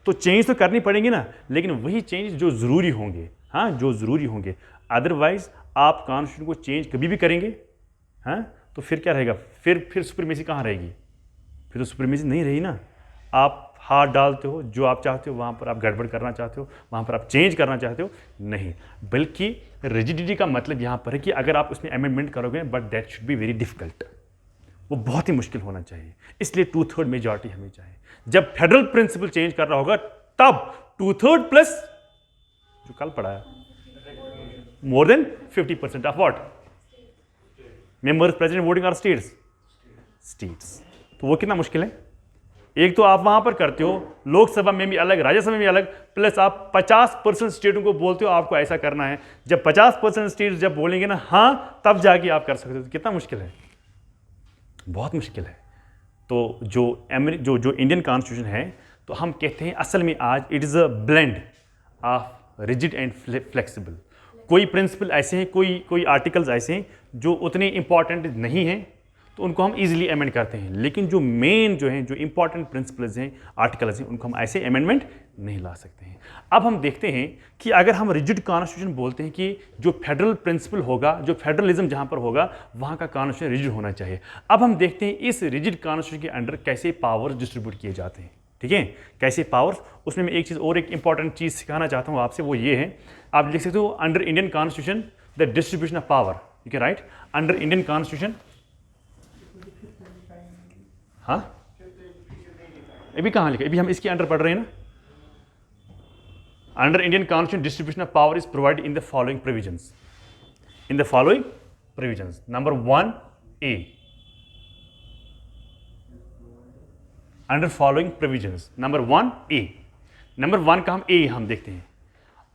तो चेंज तो करनी पड़ेगी ना, लेकिन वही चेंज जो ज़रूरी होंगे। हाँ, जो ज़रूरी होंगे। अदरवाइज आप कॉन्स्टिट्यूशन को चेंज कभी भी करेंगे, हाँ, तो फिर क्या रहेगा? फिर सुप्रीमेसी कहाँ रहेगी? फिर तो सुप्रीमेसी नहीं रही ना। आप हाथ डालते हो, जो आप चाहते हो वहाँ पर आप गड़बड़ करना चाहते हो, वहाँ पर आप चेंज करना चाहते हो, नहीं। बल्कि रिजिडिटी का मतलब यहाँ पर है कि अगर आप उसमें अमेंडमेंट करोगे, but that should be very difficult, वो बहुत ही मुश्किल होना चाहिए। इसलिए 2/3 मेजॉरिटी हमें चाहिए। जब फेडरल प्रिंसिपल चेंज कर रहा होगा तब 2/3 प्लस जो कल पढ़ा है, more than 50% of what members present voting are states. तो वो कितना मुश्किल है। एक तो आप वहां पर करते हो, लोकसभा में भी अलग, राज्यसभा में भी अलग, प्लस आप 50% स्टेटों को बोलते हो आपको ऐसा करना है। जब 50% स्टेट जब बोलेंगे ना हाँ, तब जाके आप कर सकते हो। तो कितना मुश्किल है, बहुत मुश्किल है। तो जो इंडियन कॉन्स्टिट्यूशन है, तो हम कहते हैं असल में आज it is a blend of rigid and flexible. कोई प्रिंसिपल ऐसे हैं, कोई आर्टिकल्स ऐसे हैं जो उतने इंपॉर्टेंट नहीं हैं, तो उनको हम इजीली अमेंड करते हैं। लेकिन जो मेन जो इंपॉर्टेंट प्रिंसिपल्स हैं, आर्टिकल्स हैं, उनको हम ऐसे अमेंडमेंट नहीं ला सकते हैं। अब हम देखते हैं कि अगर हम रिजिड कॉन्स्टिट्यूशन बोलते हैं कि जो फेडरल प्रिंसिपल होगा, जो फेडरलिज्म जहाँ पर होगा, वहाँ का कॉन्स्टिट्यूशन रिजिड होना चाहिए। अब हम देखते हैं इस रिजिड कॉन्स्टिट्यूशन के अंडर कैसे पावर्स डिस्ट्रीब्यूट किए जाते हैं। ठीक है, कैसे पावर्स, उसमें मैं एक चीज़ और, एक इंपॉर्टेंट चीज़ सिखाना चाहता हूँ आपसे, वो ये है, आप लिख सकते हो under Indian constitution the distribution of power. You can right under Indian constitution. हाँ, अभी कहाँ लिखा? अभी हम इसके अंडर पढ़ रहे हैं ना। Under Indian constitution distribution of power is provided in the following provisions. In the following provisions, number 1A, under following provisions, number 1A, number 1 का हम देखते हैं।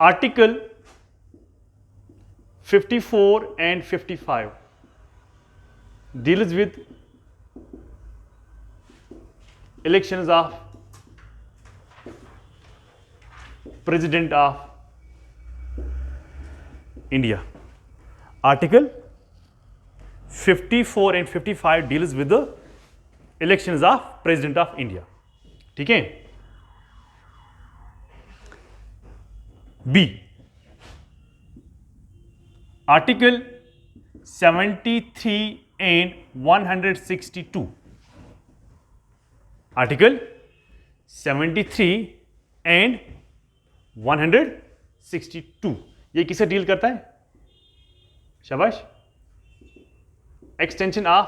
Article 54 and 55 deals with elections of President of India. Article 54 and 55 deals with the elections of President of India. ठीक है। B. Article 73 and 162. Article 73 and 162 ये किसे deal करता है? शाबाश। Extension of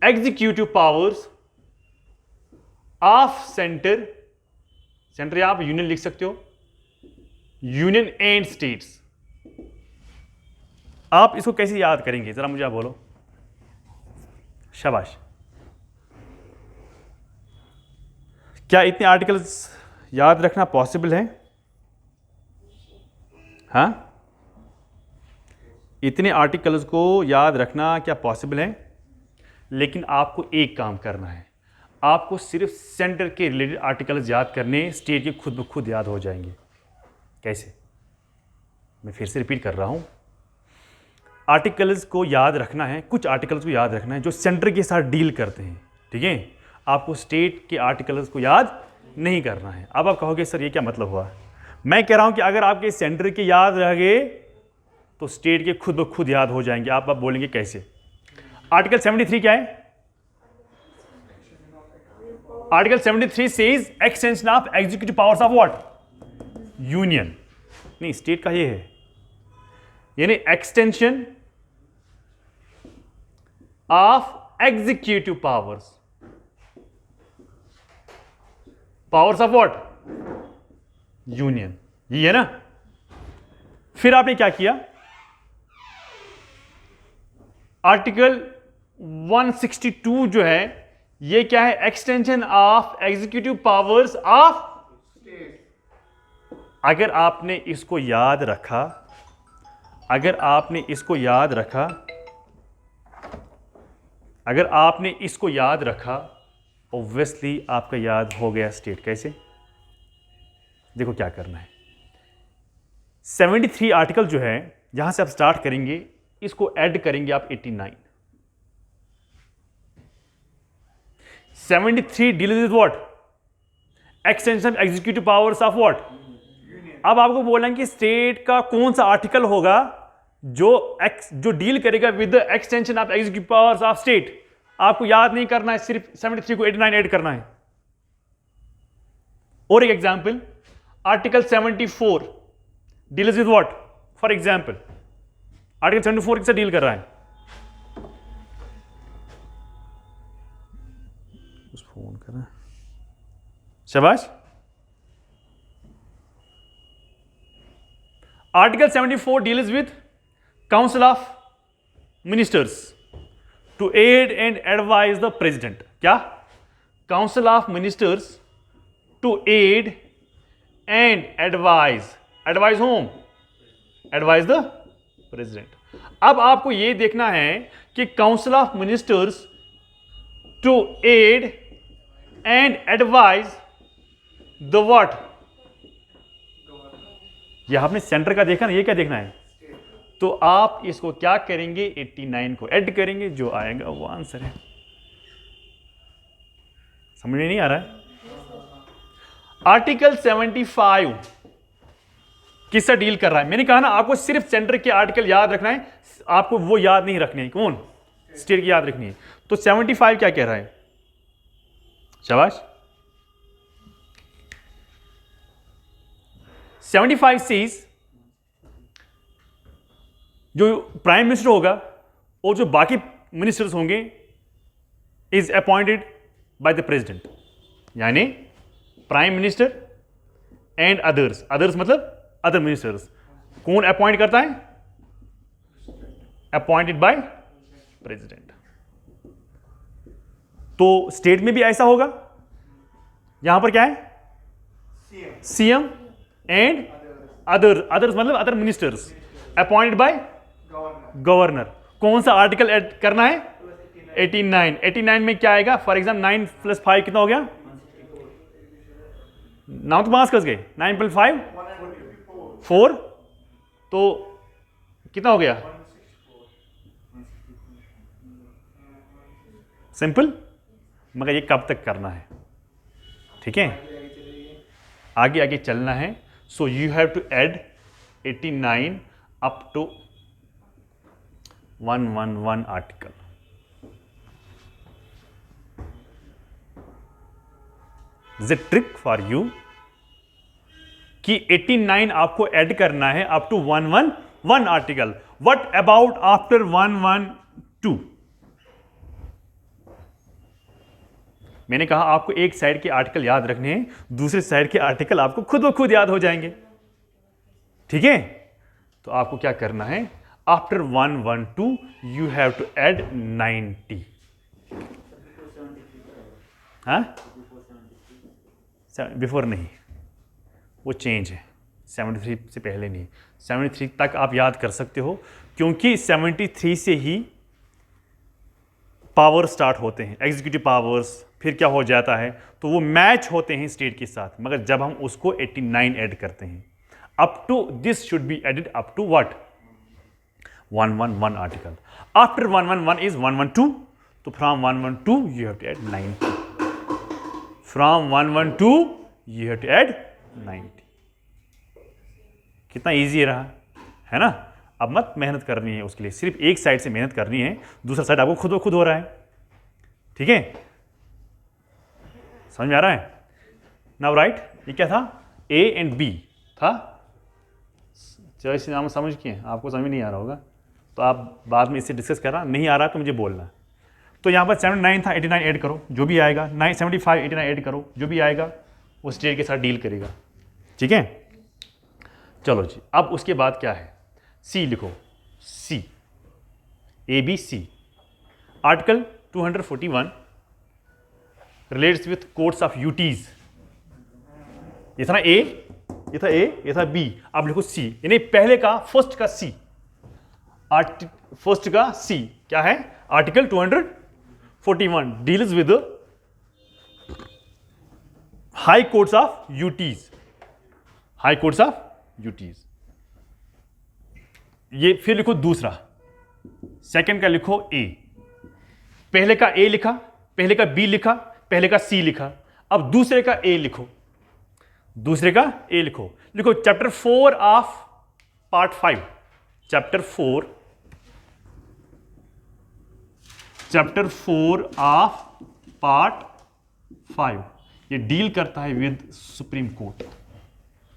executive powers of centre, centre या आप union लिख सकते हो, यूनियन एंड स्टेट्स। आप इसको कैसे याद करेंगे जरा मुझे आप बोलो। शाबाश। क्या इतने आर्टिकल्स याद रखना पॉसिबल है? हाँ, इतने आर्टिकल्स को याद रखना क्या पॉसिबल है? लेकिन आपको एक काम करना है, आपको सिर्फ सेंटर के रिलेटेड आर्टिकल्स याद करने, स्टेट के खुद ब खुद याद हो जाएंगे। कैसे? मैं फिर से रिपीट कर रहा हूं। आर्टिकल्स को याद रखना है, कुछ आर्टिकल्स को याद रखना है जो सेंटर के साथ डील करते हैं, ठीक है? आपको स्टेट के आर्टिकल्स को याद नहीं करना है। अब आप कहोगे सर ये क्या मतलब हुआ? मैं कह रहा हूं कि अगर आपके सेंटर के याद रह गए तो स्टेट के खुद ब खुद याद हो जाएंगे। आप बोलेंगे कैसे? आर्टिकल 73 क्या है? Article 73 says extension of executive powers of what? Union. नहीं, स्टेट का ये है, यानी extension of executive powers, powers of what? Union. ये है ना। फिर आपने क्या किया? आर्टिकल 162 जो है ये क्या है? Extension of executive powers of state. अगर आपने इसको याद रखा, अगर आपने इसको याद रखा, अगर आपने इसको याद रखा, ऑब्वियसली आपका याद हो गया स्टेट। कैसे? देखो क्या करना है। 73 आर्टिकल जो है यहां से आप स्टार्ट करेंगे, इसको ऐड करेंगे आप 89। 73 deal with what? Extension executive powers of what? अब आपको बोलना है कि स्टेट का कौन सा आर्टिकल होगा जो डील करेगा with the extension of executive powers of state. आपको याद नहीं करना है, सिर्फ 73 को 89 ऐड करना है। और एक example, article 74 deals with what? For example article 74 किससे डील कर रहा है? उस फोन कर रहा है। शाबाश। Article 74 deals with council of ministers to aid and advise the president. क्या? Council of ministers to aid and advise whom? Advise the president. अब आपको यह देखना है कि council of ministers to aid and advise the what? यह आपने centre का देखा ना, ये क्या देखना है? तो आप इसको क्या करेंगे? 89 को ऐड करेंगे, जो आएगा वो आंसर है। समझ में नहीं आ रहा है? आर्टिकल 75 किससे डील कर रहा है? मैंने कहा ना आपको सिर्फ सेंटर के आर्टिकल याद रखना है, आपको वो याद नहीं रखने हैं। कौन? स्टेट की याद रखनी है। तो 75 क्या कह रहा है? शाबाश। 75 सीज जो प्राइम मिनिस्टर होगा और जो बाकी मिनिस्टर्स होंगे is appointed by the president, यानी prime minister and others. Others मतलब अदर मिनिस्टर्स। कौन अपॉइंट करता है? Appointed by president. तो स्टेट में भी ऐसा होगा। यहां पर क्या है? CM एंड अदर्स मतलब other ministers appointed by governor. कौन सा आर्टिकल ऐड करना है? 89। 89 में क्या आएगा? फॉर एग्जाम्पल 9 + 5 कितना हो गया? नाउ तो 5 कस गए। 9 + 5 4, तो कितना हो गया? सिंपल। मगर ये कब तक करना है? ठीक है, आगे आगे चलना है। So you have to add 89 up to 111 article. Is a trick for you कि 89 आपको ऐड करना है up to 111 article. What about after 112? मैंने कहा आपको एक साइड के आर्टिकल याद रखने हैं, दूसरे साइड के आर्टिकल आपको खुद ब खुद याद हो जाएंगे। ठीक है, तो आपको क्या करना है? After 112 you have to add 90। हाँ, बिफोर नहीं, वो चेंज है। 73 से पहले नहीं, 73 तक आप याद कर सकते हो, क्योंकि 73 से ही पावर स्टार्ट होते हैं, एग्जीक्यूटिव पावर्स। फिर क्या हो जाता है? तो वो मैच होते हैं स्टेट के साथ। मगर जब हम उसको 89 ऐड करते हैं, up to this should be added up to what? 111 article. After 111 is 112, तो from 112 you have to add 90। From 112 you have to add 90। कितना इजी रहा है ना? अब मत मेहनत करनी है उसके लिए, सिर्फ एक साइड से मेहनत करनी है, दूसरा साइड आपको खुद ब खुद हो रहा है। ठीक है, समझ में आ रहा है? नाउ राइट, ये क्या था? A एंड B था। चॉइस नाम समझ के आपको समझ में नहीं आ रहा होगा, तो आप बाद में इससे डिस्कस करना। नहीं आ रहा तो मुझे बोलना। तो यहाँ पर 79 था, 89 ऐड करो, जो भी आएगा। 75 89 ऐड करो, जो भी आएगा वो स्टेट के साथ डील करेगा। ठीक है, चलो जी। अब उसके बाद क्या है? सी लिखो, सी, ABC। Article 241 relates with courts of UTs. ये था ना ए, ये था ए, ये था बी। अब लिखो सी, यानी पहले का फर्स्ट का सी। फर्स्ट का सी क्या है? Article 241 deals with high courts of UTs. High courts of UTs. ये फिर लिखो दूसरा, सेकंड का लिखो ए। पहले का ए लिखा, पहले का बी लिखा, पहले का सी लिखा। अब दूसरे का ए लिखो, दूसरे का ए लिखो। लिखो chapter 4 of part 5। Chapter 4 of part 5 ये डील करता है विद सुप्रीम कोर्ट।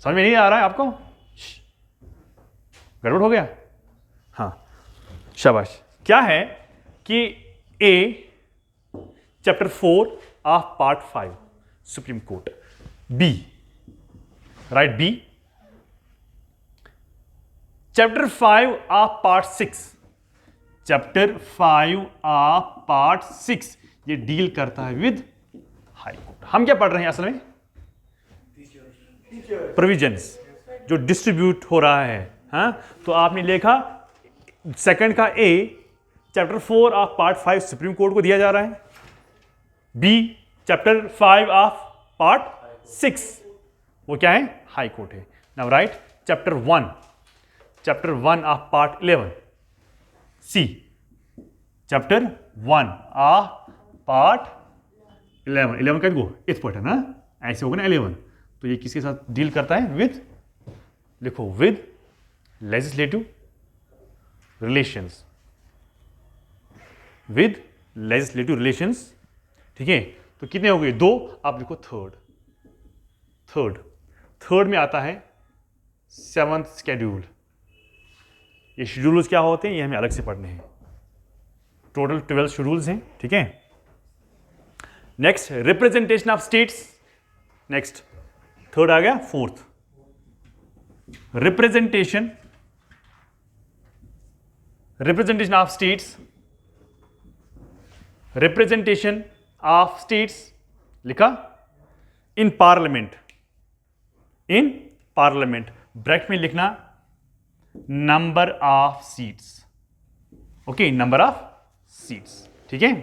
समझ में नहीं आ रहा है आपको? गड़बड़ हो गया? हाँ, शाबाश। क्या है कि A chapter 4 of part 5 Supreme Court. B, right, B chapter 5 of part 6। Chapter 5 of part 6 ये डील करता है विद हाई कोर्ट। हम क्या पढ़ रहे हैं असल में? प्रोविजंस जो डिस्ट्रीब्यूट हो रहा है। हाँ, तो आपने लिखा सेकंड का A chapter 4 of part 5 Supreme court को दिया जा रहा है। बी चैप्टर 5 ऑफ पार्ट 6 वो क्या है? हाई कोर्ट है। Now right chapter 1 of part 11। See chapter 1 of part 11 का गो इस पॉइंट है ना, ऐसे होगा ना 11। तो ये किसके साथ डील करता है? विद, लिखो with legislative relations. With legislative relations. ठीक है, तो कितने हो गए? 2। आप लिखो थर्ड में आता है 7th शेड्यूल। ये शेड्यूल्स क्या होते हैं ये हमें अलग से पढ़ने हैं। टोटल 12 शेड्यूल्स हैं। ठीक है, next representation of states. Next third आ गया। Fourth representation of states. Representation of states लिखा in parliament. In parliament, bracket में लिखना number of seats, okay, number of seats, ठीक है।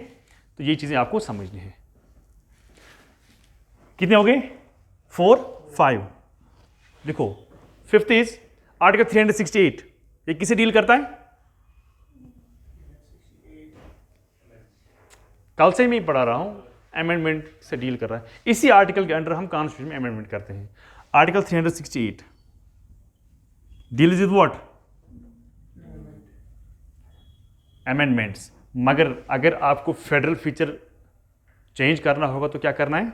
तो ये चीजें आपको समझनी है। कितने हो गए? 4, 5। देखो, फिफ्थ इज आर्टिकल 368। ये किसे डील करता है? कल से मैं पढ़ा रहा हूं, अमेंडमेंट से डील कर रहा है। इसी आर्टिकल के अंडर हम कॉन्स्टिट्यूशन में अमेंडमेंट करते हैं। Article 368 deals with what? Amendments. मगर अगर आपको फेडरल फीचर चेंज करना होगा तो क्या करना है?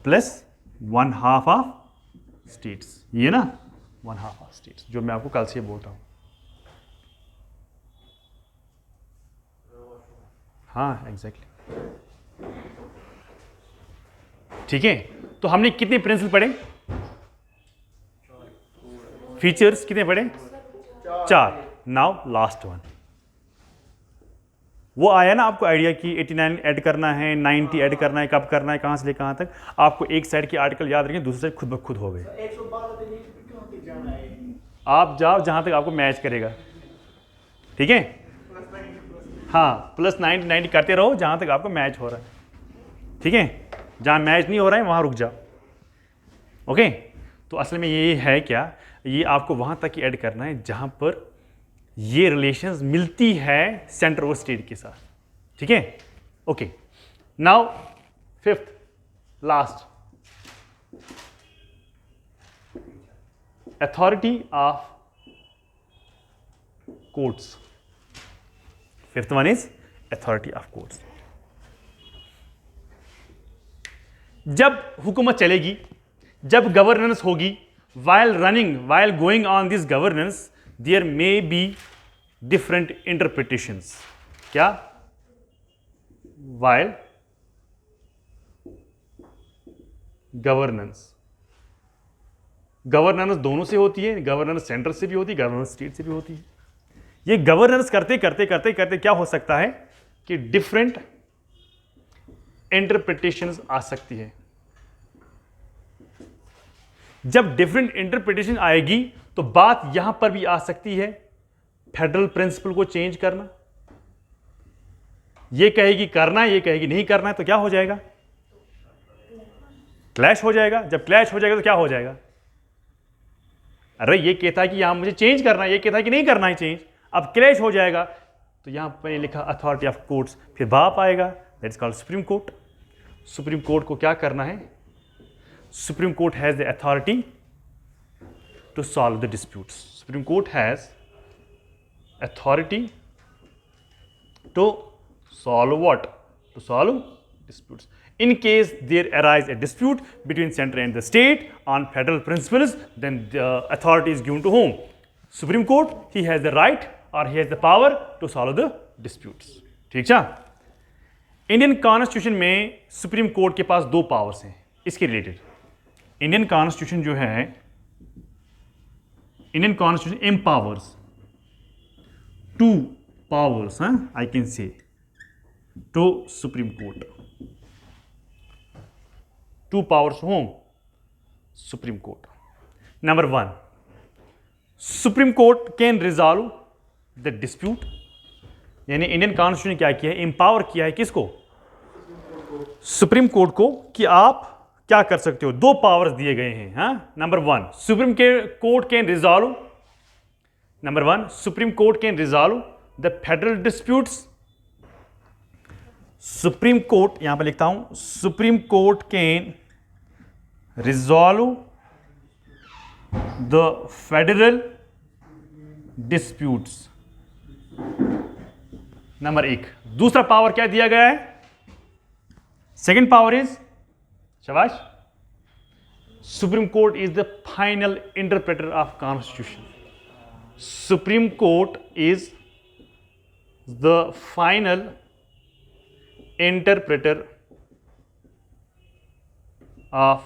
प्लस 1/2 ऑफ स्टेट्स, ये ना 1/2 ऑफ स्टेट्स, जो मैं आपको कल से बोल रहा हूं। हाँ, एग्जैक्टली। ठीक है, तो हमने कितने प्रिंसिपल पढ़े? फीचर्स कितने पढ़े? 4। Now last one. वो आया ना आपको आइडिया कि 89 ऐड करना है, 90 ऐड करना है, कब करना है, कहां से ले कहां तक। आपको एक साइड के आर्टिकल याद रखें, दूसरी साइड खुद ब खुद हो गए। 112 दिन क्यों तक जाना है? आप जाओ जहां तक आपको मैच करेगा, ठीक है। हाँ, प्लस 90 करते रहो जहां तक आपको मैच हो रहा है, ठीक है। जहां मैच नहीं हो रहा है वहां रुक जाओ, ओके। तो असल में ये है क्या, ये आपको वहां तक ही ऐड करना है जहां पर ये रिलेशंस मिलती है सेंटर और स्टेट के साथ, ठीक है। Okay, now fifth last, authority of courts. Fifth one is authority of courts. जब हुकूमत चलेगी, जब गवर्नेंस होगी, while going on this governance there may be different interpretations। क्या? while गवर्नेंस दोनों से होती है, गवर्नेंस सेंटर से भी होती है, गवर्नेंस स्टेट से भी होती है। ये गवर्नेंस करते करते करते करते क्या हो सकता है कि डिफरेंट इंटरप्रिटेशंस आ सकती है। जब डिफरेंट इंटरप्रिटेशन आएगी तो बात यहां पर भी आ सकती है फेडरल प्रिंसिपल को चेंज करना। ये कहेगी करना है, ये कहेगी नहीं करना है, तो क्या हो जाएगा? क्लैश हो जाएगा। जब क्लैश हो जाएगा तो क्या हो जाएगा? अरे ये कहता है कि यहां मुझे चेंज करना है, ये कहता है कि नहीं करना है चेंज। अब क्लैश हो जाएगा तो यहां पर लिखा अथॉरिटी ऑफ कोर्ट्स, फिर बाप आएगा, that is called supreme court. Supreme court को क्या करना है? Supreme court has the authority to solve the disputes. Supreme court has authority to solve what? To solve disputes. In case there arise a dispute between center and the state on federal principles, then the authority is given to whom? Supreme Court. He has the right or he has the power to solve the disputes. ठीक है? Indian constitution में supreme court के पास 2 powers हैं इसके related. Indian constitution जो है, Indian constitution empowers 2 powers, I can say, to Supreme Court. 2 powers whom? Supreme Court. Number 1, Supreme Court can resolve the dispute। यानी Indian constitution क्या किया है? एम्पावर किया है किसको? सुप्रीम कोर्ट को, कि आप क्या कर सकते हो। 2 पावर्स दिए गए हैं। Number 1, supreme court can resolve. Number 1, Supreme Court can resolve the federal disputes। Supreme Court, यहां पर लिखता हूं, Supreme Court can resolve the federal disputes। Number 1। दूसरा पावर क्या दिया गया है? सेकेंड पावर इज, शाबाश, Supreme Court is the final interpreter of Constitution। Supreme Court is the final interpreter of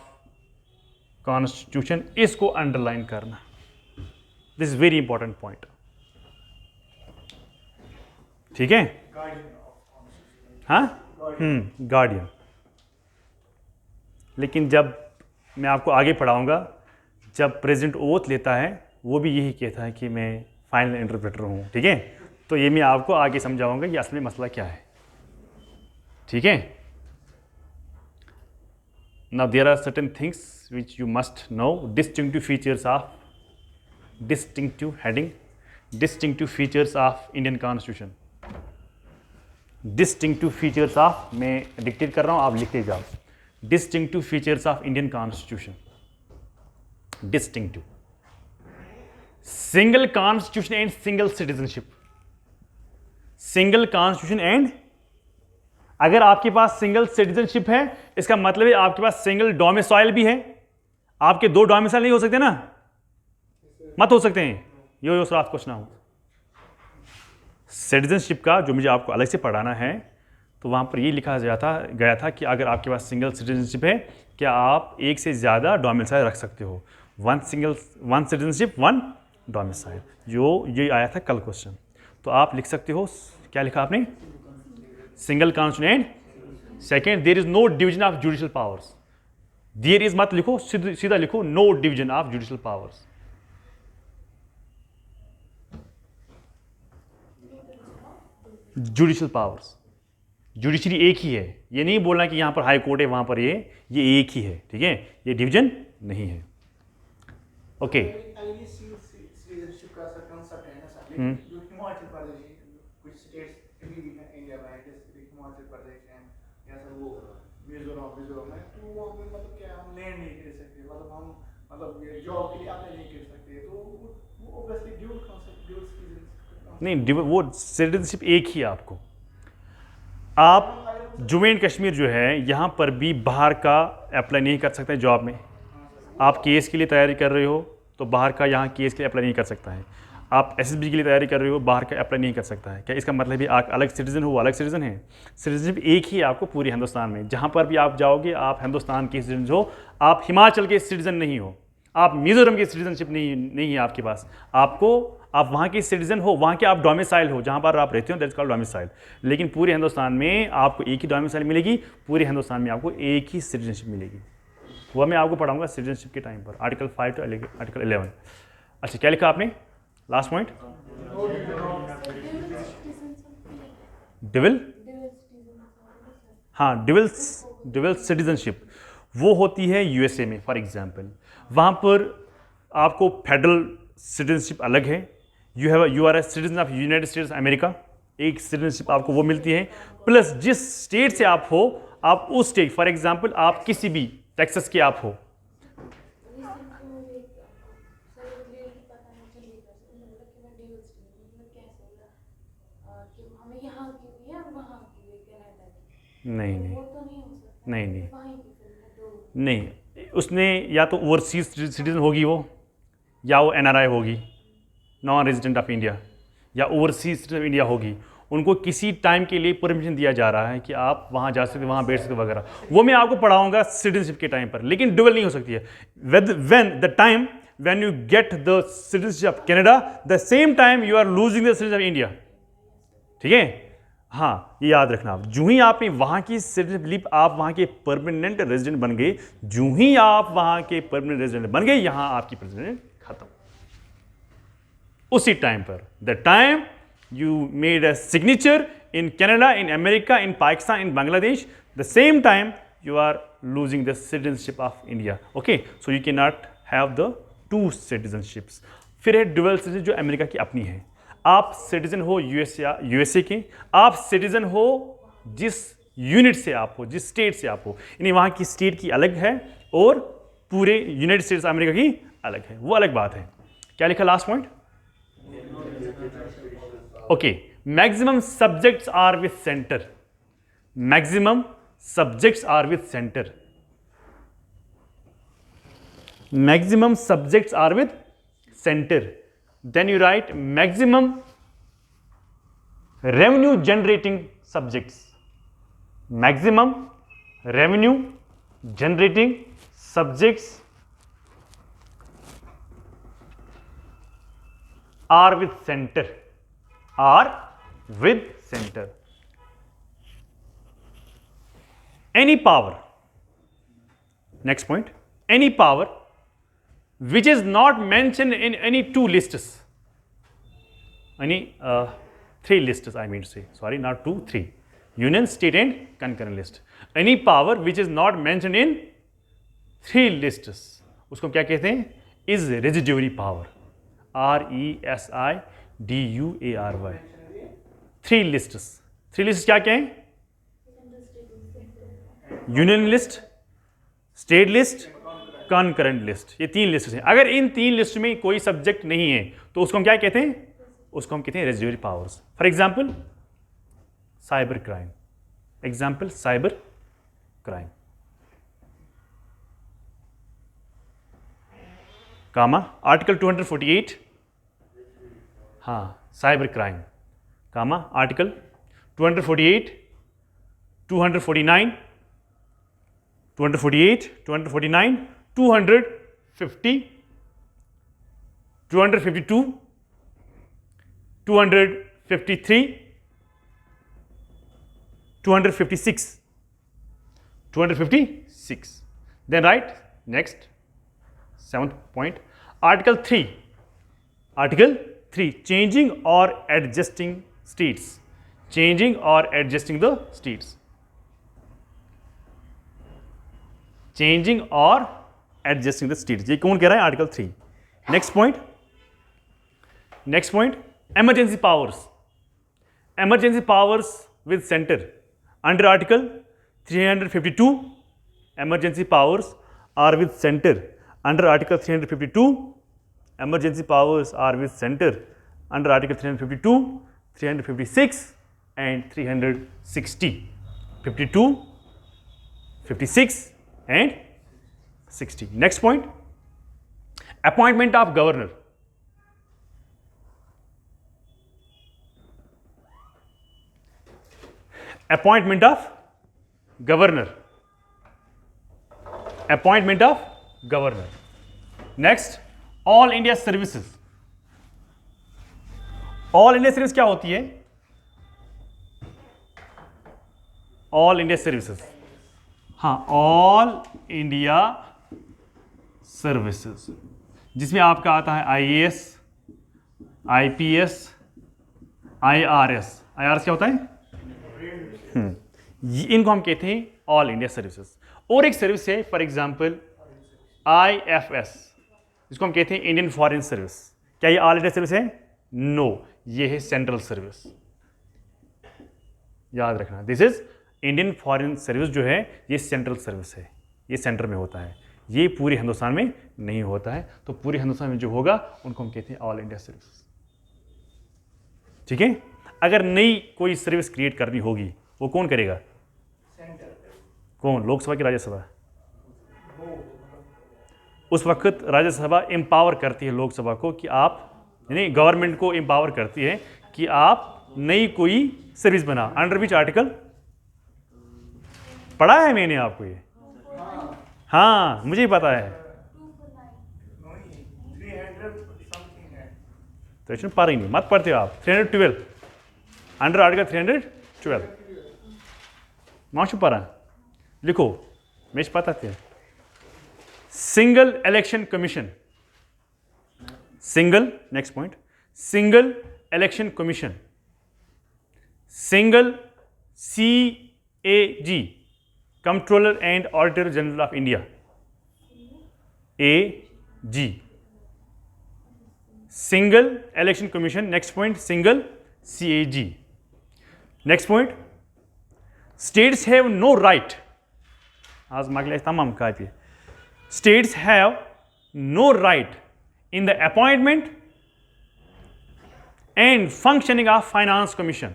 Constitution। इसको अंडरलाइन करना, this is very important point, ठीक है। हाँ, गार्डियन। लेकिन जब मैं आपको आगे पढ़ाऊंगा, जब प्रेसिडेंट ओथ लेता है वो भी यही कहता है कि मैं फाइनल इंटरप्रेटर हूँ, ठीक है। तो ये मैं आपको आगे समझाऊंगा कि असल में मसला क्या है, ठीक है। Now there are certain things which you must know. Distinctive features of, distinctive heading, distinctive features of Indian constitution. Distinctive features of, मैं डिक्टेट कर रहा हूँ, आप लिखते जाओ। Distinctive features of Indian constitution. Distinctive, single constitution and single citizenship. Single constitution and, अगर आपके पास single citizenship है इसका मतलब है आपके पास सिंगल डोमिसाइल भी है। आपके दो डोमिसाइल नहीं हो सकते ना, मत हो सकते हैं, यो सवाल क्वेश्चन हो। सिटीजनशिप का जो मुझे आपको अलग से पढ़ाना है, तो वहाँ पर ये लिखा गया था कि अगर आपके पास सिंगल सिटीजनशिप है, क्या आप एक से ज़्यादा डोमिसाइल रख सकते हो। वन सिटीजनशिप वन डोमिसाइल, ये आया था कल क्वेश्चन। तो आप लिख सकते हो, क्या लिखा आपने, single constitution and second, there is no division of judicial powers. There is मत लिखो, सीधा लिखो no division of judicial powers. Judicial powers, judiciary एक ही है, ये नहीं बोलना कि यहां पर हाई कोर्ट है वहां पर ये एक ही है, ठीक है, ये डिवीजन नहीं है। ओके, सिटीजनशिप का ऐसा कांसेप्ट है ना सर, जो हिमाचल प्रदेश कुछ स्टेट्स भी हैं इंडिया में, जैसे हिमाचल प्रदेश है या सर वो मिजोरम है, तो वो मतलब क्या हम लैंड नहीं खरीद सकते, मतलब हम मतलब ये जॉब के लिए अप्लाई नहीं कर सकते, तो वो obviously dual concept, dual citizenship नहीं, वो सिटीजनशिप एक ही है आपको। आप जम्मू एंड कश्मीर जो है यहाँ पर भी बाहर का अप्लाई नहीं कर सकते जॉब में। आप केस के लिए तैयारी कर रहे हो तो बाहर का यहाँ केस के लिए अप्लाई नहीं कर सकता है। आप एसएसबी के लिए तैयारी कर रहे हो, बाहर का अप्लाई नहीं कर सकता है। क्या इसका मतलब है आप अलग सिटीजन हो, वो अलग सिटीजन है? सिटीजनशिप एक ही है आपको पूरे हिंदुस्तान में। जहाँ पर भी आप जाओगे आप हिंदुस्तान के सिटीजन हो, आप हिमाचल के सिटीजन नहीं हो, आप मिजोरम की सिटीजनशिप नहीं है आपके पास। आप वहाँ के सिटीजन हो, वहाँ के आप डोमिसाइल हो, जहाँ पर आप रहते हो, दैट्स कॉल्ड डोमिसाइल। लेकिन पूरे हिंदुस्तान में आपको एक ही डोमिसाइल मिलेगी, पूरे हिंदुस्तान में आपको एक ही सिटीजनशिप मिलेगी। वह मैं आपको पढ़ाऊंगा सिटीजनशिप के टाइम पर, आर्टिकल 5 टू आर्टिकल 11। अच्छा, क्या लिखा आपने लास्ट पॉइंट? डिविल, हाँ, डिविल सिटीजनशिप वो होती है यूएसए में। फॉर एग्जांपल वहाँ पर आपको फेडरल सिटीजनशिप अलग है, you are a citizen of United States America, एक सिटीजनशिप आपको वो मिलती है। प्लस जिस स्टेट से आप हो, आप उस स्टेट, फॉर एग्जांपल आप किसी भी टेक्सास के आप हो, नहीं, उसने या तो ओवरसीज सिटीजन होगी वो, या वो एनआरआई होगी, नॉन रेजिडेंट ऑफ इंडिया, या ओवरसीज सिटीजन ऑफ इंडिया होगी। उनको किसी टाइम के लिए परमिशन दिया जा रहा है कि आप वहाँ जा सकते, वहाँ बैठ सकते वगैरह। वो मैं आपको पढ़ाऊंगा सिटीजनशिप के टाइम पर, लेकिन डुअल नहीं हो सकती है। When the time when you get the citizenship of Canada, the same time you are losing the citizenship of India, ठीक है। हाँ, ये याद रखना। जो ही आपने वहाँ की सिटीजनशिप, आप वहाँ के परमानेंट रेजिडेंट बन गए, जो ही आप वहाँ के परमानेंट रेजिडेंट बन गए, यहाँ आपकी प्रेसिडेंट खत्म। उसी टाइम पर, the time you made a signature in Canada, in America, in Pakistan, in Bangladesh, the same time you are losing the citizenship of India. Okay, so you cannot have the two citizenships. फिर है dual citizenship जो America की अपनी है। आप citizen हो USA के, आप सिटीजन हो जिस यूनिट से आप हो, जिस स्टेट से आप हो, यानी वहाँ की स्टेट की अलग है और पूरे यूनाइटेड स्टेट्स अमेरिका की अलग है, वो अलग बात है। क्या लिखा last point? Okay, maximum subjects are with center. Maximum subjects are with center. Maximum subjects are with center. Then you write maximum revenue generating subjects. Maximum revenue generating subjects are with center. Are with center. Any power, next point, any power which is not mentioned in any two lists, any three lists, I mean to say, sorry, not two, three, union, state and concurrent list. Any power which is not mentioned in three lists, उसको क्या कहते हैं? is residuary power. RESIDUARY. Three lists. Three lists क्या क्या हैं? Union list, state list, concurrent list. ये तीन list हैं. अगर इन तीन लिस्ट में कोई सब्जेक्ट नहीं है तो उसको हम क्या कहते हैं? उसको हम कहते हैं residuary powers. For example cyber crime. Example cyber crime. Comma article 248, हाँ cyber crime. Comma article 248, 249, 248, 249, 250, 252, 253, 256, 256. Then right, next, 7th point, Article 3. Article 3, changing or adjusting states. Changing or adjusting the states. Changing or adjusting the states. ये कौन कह रहा है? Article 3. Next point. Next point, emergency powers. Emergency powers with center. Under Article 352, emergency powers are with center. Under Article 352, emergency powers are with center. Under Article 352, 356 and 360. 52, 56 and 60. Next point, appointment of governor. Appointment of governor. Appointment of governor. Next, all India services. All India service क्या होती है? All India services. हाँ, all India services, जिसमें आपका आता है IAS, IPS, IRS. IRS क्या होता है? इनको हम कहते हैं ऑल इंडिया सर्विसेज. और एक सर्विस है फॉर एग्जांपल IFS, जिसको हम कहते हैं इंडियन फॉरेन सर्विस. क्या ये ऑल इंडिया सर्विस है? नो, ये है सेंट्रल सर्विस. याद रखना, this is Indian foreign service जो है ये सेंट्रल सर्विस है. ये सेंटर में होता है, ये पूरे हिंदुस्तान में नहीं होता है. तो पूरे हिंदुस्तान में जो होगा उनको हम कहते हैं ऑल इंडिया सर्विस. ठीक है. अगर नई कोई सर्विस क्रिएट करनी होगी वो कौन करेगा? कौन? लोकसभा की राज्यसभा. उस वक्त राज्यसभा एम्पावर करती है लोकसभा को कि आप, यानी गवर्नमेंट को एम्पावर करती है कि आप नई कोई सर्विस बना. Under which article? पढ़ा है मैंने आपको ये? हाँ, मुझे ही पता है. तो इसमें पढ़ ही नहीं, मत पढ़ते हो आप. 312 अंडर आर्टिकल 312 माशू पढ़ा. लिखो, मैं पता थे. Single election commission. Single, next point, single election commission. Single CAG, controller and auditor general of India. AG, single election commission. Next point, single CAG. Next point, states have no right. आज मागले तमाम काफी. States have no right in the appointment and functioning of Finance Commission.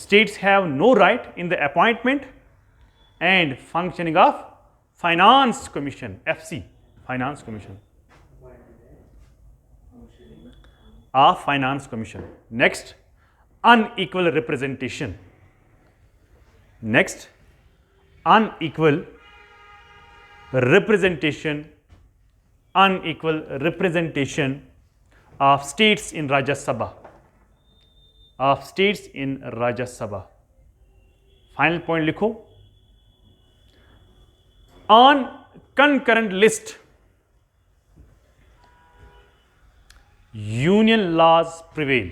States have no right in the appointment and functioning of Finance Commission, FC, Finance Commission. Of Finance Commission. Next, unequal representation. Next, unequal representation, unequal representation of states in Rajya Sabha. Of states in Rajya Sabha. Final point लिखो. On concurrent list, union laws prevail.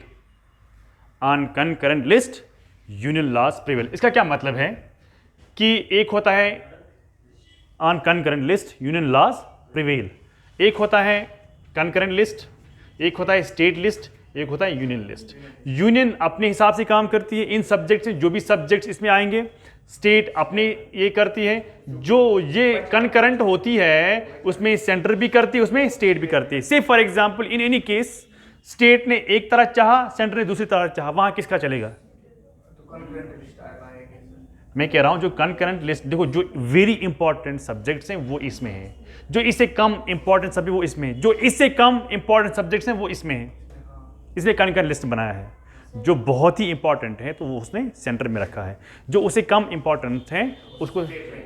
On concurrent list, union laws prevail. इसका क्या मतलब है कि एक होता है on concurrent list, union laws prevail. एक होता है concurrent list, एक होता है state list, एक होता है यूनियन लिस्ट. यूनियन अपने हिसाब से काम करती है इन सब्जेक्ट से, जो भी सब्जेक्ट्स इसमें आएंगे. स्टेट अपने ये करती है, जो ये कंकरेंट होती है उसमें सेंटर भी करती है, उसमें स्टेट भी करती है. से for example in any case state ने एक तरह चाहा, सेंटर ने दूसरी तरह चाहा, वहां किसका चलेगा? तो concurrent list आएगा एक. मैं कह रहा हूं जो कंकरेंट लिस्ट, देखो जो वेरी इंपॉर्टेंट सब्जेक्ट्स हैं वो इसमें है, जो इससे कम इंपॉर्टेंट सब्जेक्ट वो इसमें है, जो इससे कम इंपॉर्टेंट सब्जेक्ट्स हैं वो इसमें है. इसलिए कंकरेंट लिस्ट बनाया है. जो बहुत ही इंपॉर्टेंट है तो वो उसने सेंटर में रखा है, जो उसे कम इंपॉर्टेंस है उसको,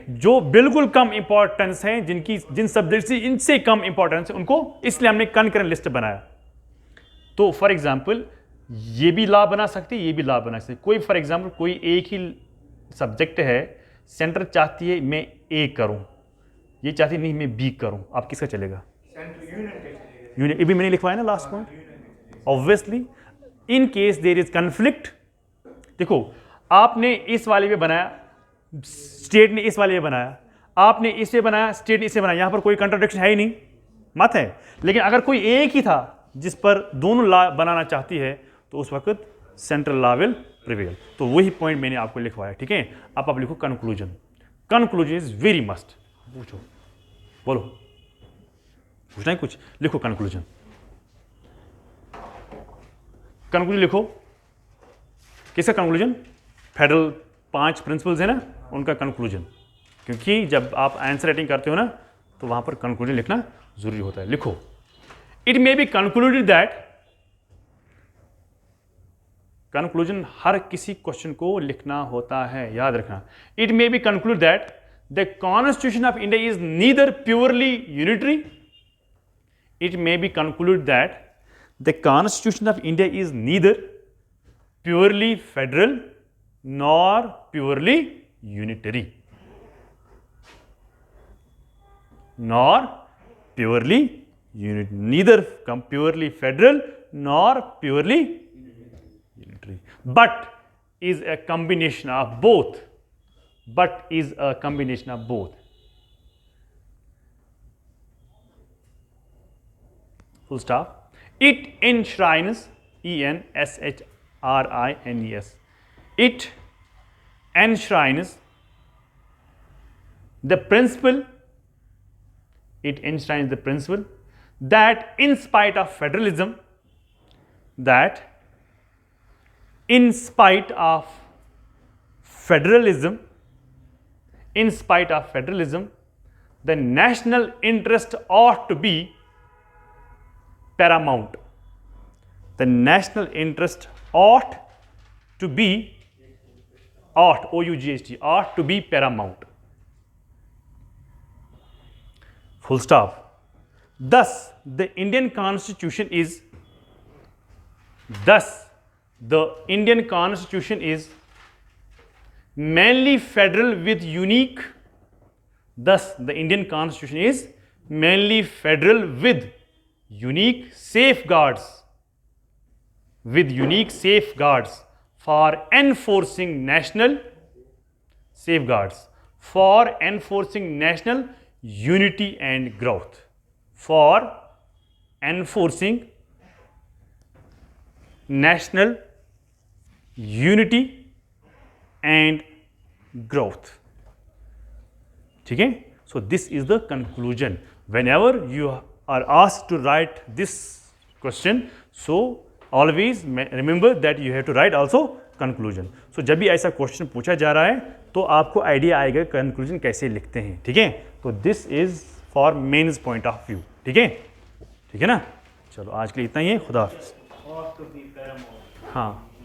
जो बिल्कुल कम इंपॉर्टेंस है, जिन सब्जेक्ट से इनसे कम इंपॉर्टेंस है उनको, इसलिए हमने कंकरेंट लिस्ट बनाया. तो फॉर एग्जांपल ये भी लॉ बना सकते, ये भी लॉ बना सकते. कोई फॉर एग्जांपल कोई एक ही सब्जेक्ट है, सेंटर चाहती है मैं ए करूं, ये चाहती नहीं मैं बी करूं, आप किसका चलेगा? यूनियन. ये भी मैंने लिखवाया ना last point. Obviously in case there is conflict, देखो आपने इस वाले पे बनाया, स्टेट ने इस वाले पे बनाया, आपने इसे बनाया, स्टेट ने इसे बनाया, यहां पर कोई कंट्राडिक्शन है ही नहीं, मत है. लेकिन अगर कोई एक ही था जिस पर दोनों लॉ बनाना चाहती है तो उस वक्त सेंट्रल लॉ विल प्रिवेल. तो वही पॉइंट मैंने आपको लिखवाया. ठीक है, अब आप लिखो conclusion. Conclusion is very must. पूछो, बोलो, पूछना है कुछ? लिखो कंक्लूजन. कंक्लूजन लिखो. किसका कंक्लूजन? फेडरल 5 प्रिंसिपल्स है ना, उनका कंक्लूजन. क्योंकि जब आप आंसर राइटिंग करते हो ना तो वहां पर कंक्लूजन लिखना जरूरी होता है. लिखो. It may be concluded that, conclusion हर किसी क्वेश्चन को लिखना होता है, याद रखना. It may be conclude that the constitution of India is neither purely unitary. It may be conclude that the Constitution of India is neither purely federal nor purely unitary. Nor purely unitary. Neither purely federal nor purely unitary. But is a combination of both. But is a combination of both. Full stop. It enshrines, E-N-S-H-R-I-N-E-S, it enshrines the principle, it enshrines the principle that in spite of federalism, that in spite of federalism, in spite of federalism, the national interest ought to be paramount. The national interest ought to be, ought, O-U-G-H-T, ought to be paramount. Full stop. Thus, the Indian Constitution is, thus, the Indian Constitution is mainly federal with unique, thus, the Indian Constitution is mainly federal with unique safeguards, with unique safeguards for enforcing national safeguards, for enforcing national unity and growth, for enforcing national unity and growth. ठीक है? So this is the conclusion. Whenever you are asked to write this question, so always remember that you have to write also conclusion. So जब भी ऐसा question पूछा जा रहा है तो आपको आइडिया आएगा कंक्लूजन कैसे लिखते हैं. ठीक है, तो this is for mains point of view. ठीक है, ठीक है ना. चलो आज के लिए इतना ही है. खुदा हाफिज़. हाँ.